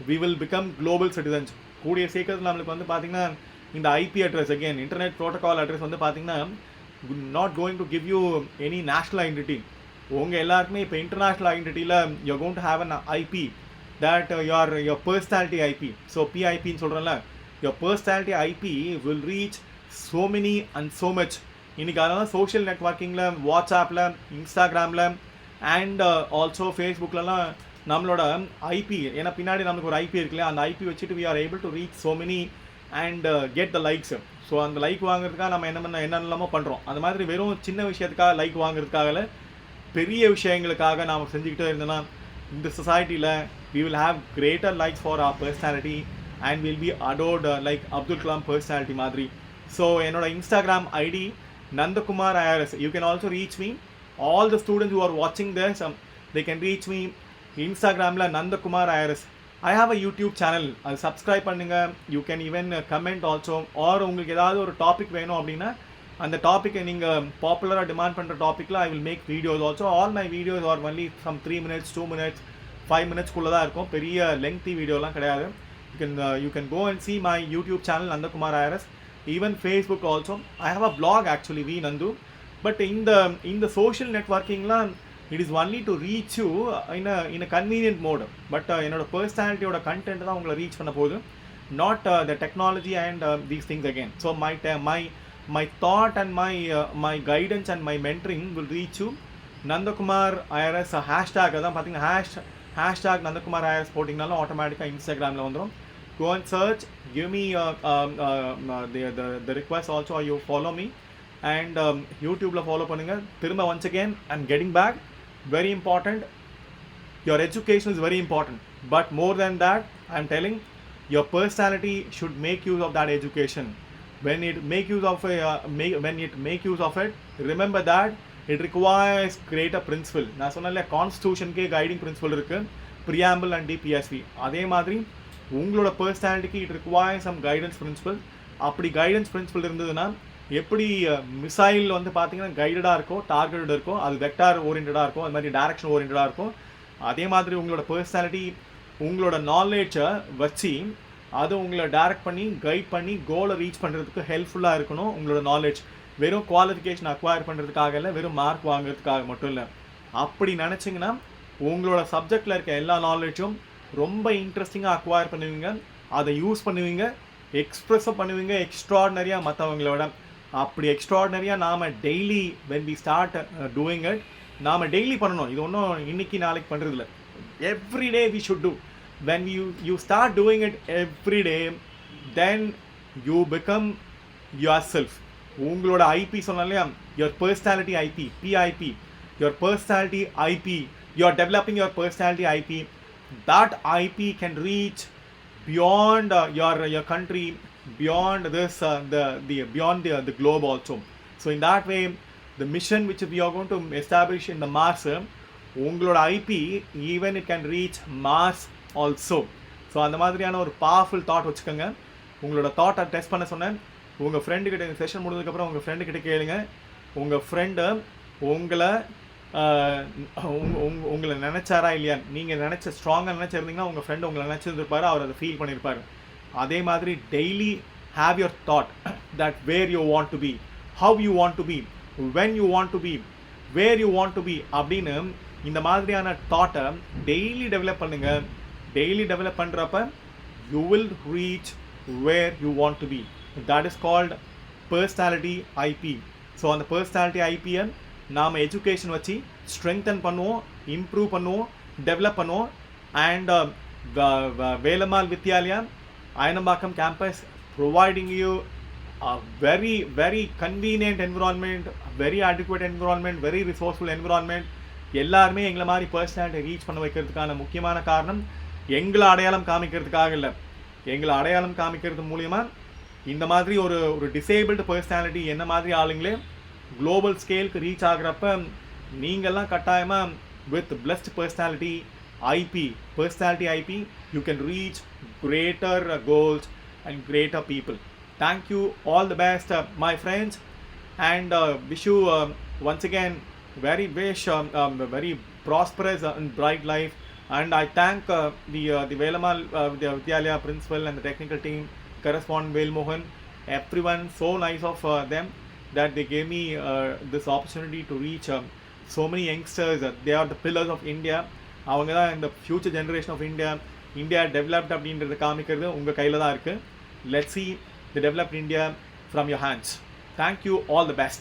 Speaker 1: we will become global citizens. கூடிய சீக்கிரத்தில் நம்மளுக்கு வந்து பார்த்தீங்கன்னா இந்த IP address, again internet protocol address வந்து பார்த்தீங்கன்னா not going to give you any national identity. உங்கள் எல்லாருக்குமே இப்போ இன்டர்நேஷ்னல் ஐடென்டிட்டியில் you're going to have an IP, that your personality IP. So பிஐபின்னு சொல்கிறேன்ல, your personality IP will reach so many and so much. இன்றைக்கி அதனால் சோஷியல் நெட்வொர்க்கிங்கில், வாட்ஸ்அப்பில், இன்ஸ்டாகிராமில் அண்ட் ஆல்சோ ஃபேஸ்புக்கிலலாம் நம்மளோட ஐபி, ஏன்னா பின்னாடி நமக்கு ஒரு ஐபி இருக்குல்ல, அந்த ஐபி வச்சுட்டு we are able to reach so many and get the likes. So அந்த லைக் வாங்குறதுக்காக நம்ம என்னென்னலாமோ பண்ணுறோம். அந்த மாதிரி வெறும் சின்ன விஷயத்துக்காக லைக் வாங்குறதுக்காக பெரிய விஷயங்களுக்காக நாம் செஞ்சுக்கிட்டே இருந்தோன்னா இந்த சொசைட்டியில் we will have greater likes for our personality and will be adored like Abdul Kalam personality மாதிரி. ஸோ என்னோட Instagram ID Nandakumar Irs. You can also reach me. All the students who are watching this, they can reach me Instagramல Nandakumar Irs. I have a YouTube channel. அது சப்ஸ்கிரைப் பண்ணுங்க. You can even comment also. or உங்களுக்கு ஏதாவது ஒரு டாபிக் வேணும் அப்படின்னா அந்த டாப்பிக்கை நீங்கள் பாப்புலராக டிமாண்ட் பண்ணுற டாப்பிக்கில் I will make videos also. All my videos are only some 3 minutes, 2 minutes, 5 minutes குள்ளே தான் இருக்கும். பெரிய லெங்க்தி வீடியோலாம் கிடையாது. You can go and see my YouTube channel Nandakumar Irs. Even Facebook also. I have a blog actually, V Nandu. But in the social networking la, it is only to reach you in a convenient mode. But என்னோட personality ஓட content தான் உங்களை reach பண்ண போகுது, not the technology and these things again. So my thought and my guidance and my mentoring will reach you. Nandakumar Irs hashtag அதான் பார்த்தீங்கன்னா hashtag Nandakumar Irs போட்டிங்கனாலும் ஆட்டோமேட்டிக்காக இன்ஸ்டாகிராமில் வந்துடும். Go and search, give me the request also, or you follow me. And YouTubeல follow பண்ணுங்க. திரும்ப once again I'm getting back, very important, your education is very important, but more than that I'm telling your personality should make use of that education. When it make use of it, remember that it requires greater principle. நான் சொன்னல கான்ஸ்டிடியூஷனுக்கே கைடிங் பிரின்சிபல் இருக்கு, preamble and DPSV. அதே மாதிரி உங்களோட பர்சனாலிட்டிக்கு it require some guidance principle. அப்படி கைடன்ஸ் பிரின்சிபல் இருந்ததுன்னா எப்படி மிசைல் வந்து பார்த்தீங்கன்னா கைடடாக இருக்கும், டார்கெட்டட் இருக்கும், அது வெக்டார் ஓரியன்டாக இருக்கும், அது மாதிரி டைரக்ஷன் ஓரியன்டாக இருக்கும். அதே மாதிரி உங்களோட பர்சனாலிட்டி உங்களோட நாலேஜை வச்சு அது உங்களை டைரக்ட் பண்ணி கைட் பண்ணி கோலை ரீச் பண்ணுறதுக்கு ஹெல்ப்ஃபுல்லாக இருக்கணும். உங்களோட நாலேஜ் வெறும் குவாலிஃபிகேஷன் அக்வயர் பண்ணுறதுக்காக இல்லை, வெறும் மார்க் வாங்குறதுக்காக மட்டும் இல்லை. அப்படி நினச்சிங்கன்னா உங்களோட சப்ஜெக்டில் இருக்க எல்லா நாலேஜும் ரொம்ப இன்ட்ரெஸ்டிங்காக அக்வயர் பண்ணுவீங்க, அதை யூஸ் பண்ணுவீங்க, எக்ஸ்ப்ரெஸ்ஸும் பண்ணுவீங்க எக்ஸ்ட்ராடினரியாக மற்றவங்களோட. அப்படி எக்ஸ்ட்ராடினரியாக நாம் daily when we start doing it, நாம் டெய்லி பண்ணணும். இது ஒன்றும் இன்னைக்கு நாளைக்கு பண்ணுறதில்ல, every day we should do. When you start doing it every day, then you become yourself. உங்களோட ஐபி சொன்னாலே your personality IP, PIP, your personality IP, you are developing your personality IP. That IP can reach beyond your country, beyond this beyond the globe also. So in that way, the mission which we are going to establish in the Mars, உங்களோட IP even it can reach Mars also. So அந்த மாதிரியான ஒரு பவர்ஃபுல் தாட் வச்சுக்கோங்க. உங்களோட தாட்டை டெஸ்ட் பண்ண சொன்னேன். உங்கள் ஃப்ரெண்டுக்கிட்ட இந்த செஷன் முடிஞ்சதுக்கப்புறம் உங்கள் ஃப்ரெண்டுக்கிட்ட கேளுங்க. உங்கள் ஃப்ரெண்டு உங்களை நினச்சாரா இல்லையா? நீங்கள் ஸ்ட்ராங்காக நினச்சிருந்தீங்கன்னா உங்கள் ஃப்ரெண்டு உங்களை நினச்சிருந்துருப்பாரு, அவர் அதை ஃபீல் பண்ணியிருப்பார். அதே மாதிரி daily have your thought that where you want to be, how you want to be, when you want to be, where you want to be அப்படின்னு இந்த மாதிரியான தாட்டை டெய்லி டெவலப் பண்ணுங்கள். டெய்லி டெவலப் பண்ணுறப்ப you will reach where you want to be. That is called personality IP. So அந்த பர்சனாலிட்டி ஐபியை நாம் எஜுகேஷன் வச்சு ஸ்ட்ரெங்தன் பண்ணுவோம், இம்ப்ரூவ் பண்ணுவோம், டெவலப் பண்ணுவோம். And Velammal Vidyalaya Ayanambakkam campus providing you a very very convenient environment, very adequate environment, very resourceful environment. எல்லாருமே எங்களை மாதிரி பர்சனாலிட்டி ரீச் பண்ண வைக்கிறதுக்கான முக்கியமான காரணம் எங்களை அடையாளம் காமிக்கிறதுக்காக இல்லை, எங்களை அடையாளம் காமிக்கிறது மூலிமா இந்த மாதிரி ஒரு டிசேபிள்டு பர்சனாலிட்டி என்ன மாதிரி ஆளுங்களே குளோபல் ஸ்கேலுக்கு ரீச் ஆகிறப்ப நீங்கள்லாம் கட்டாயமாக with blessed personality IP, you can reach greater goals and greater people. Thank you, all the best, my friends, and wish you once again very very prosperous and bright life. And I thank the Velammal Vidyalaya principal and the technical team, correspondent Vel Mohan, everyone, so nice of them that they gave me this opportunity to reach so many youngsters. They are the pillars of India. அவங்க தான் இந்த future generation of India developed அப்படின்றத காமிக்கிறது உங்கள் கையில் தான் இருக்குது. Let's see the developed India from your hands. Thank you, all the best.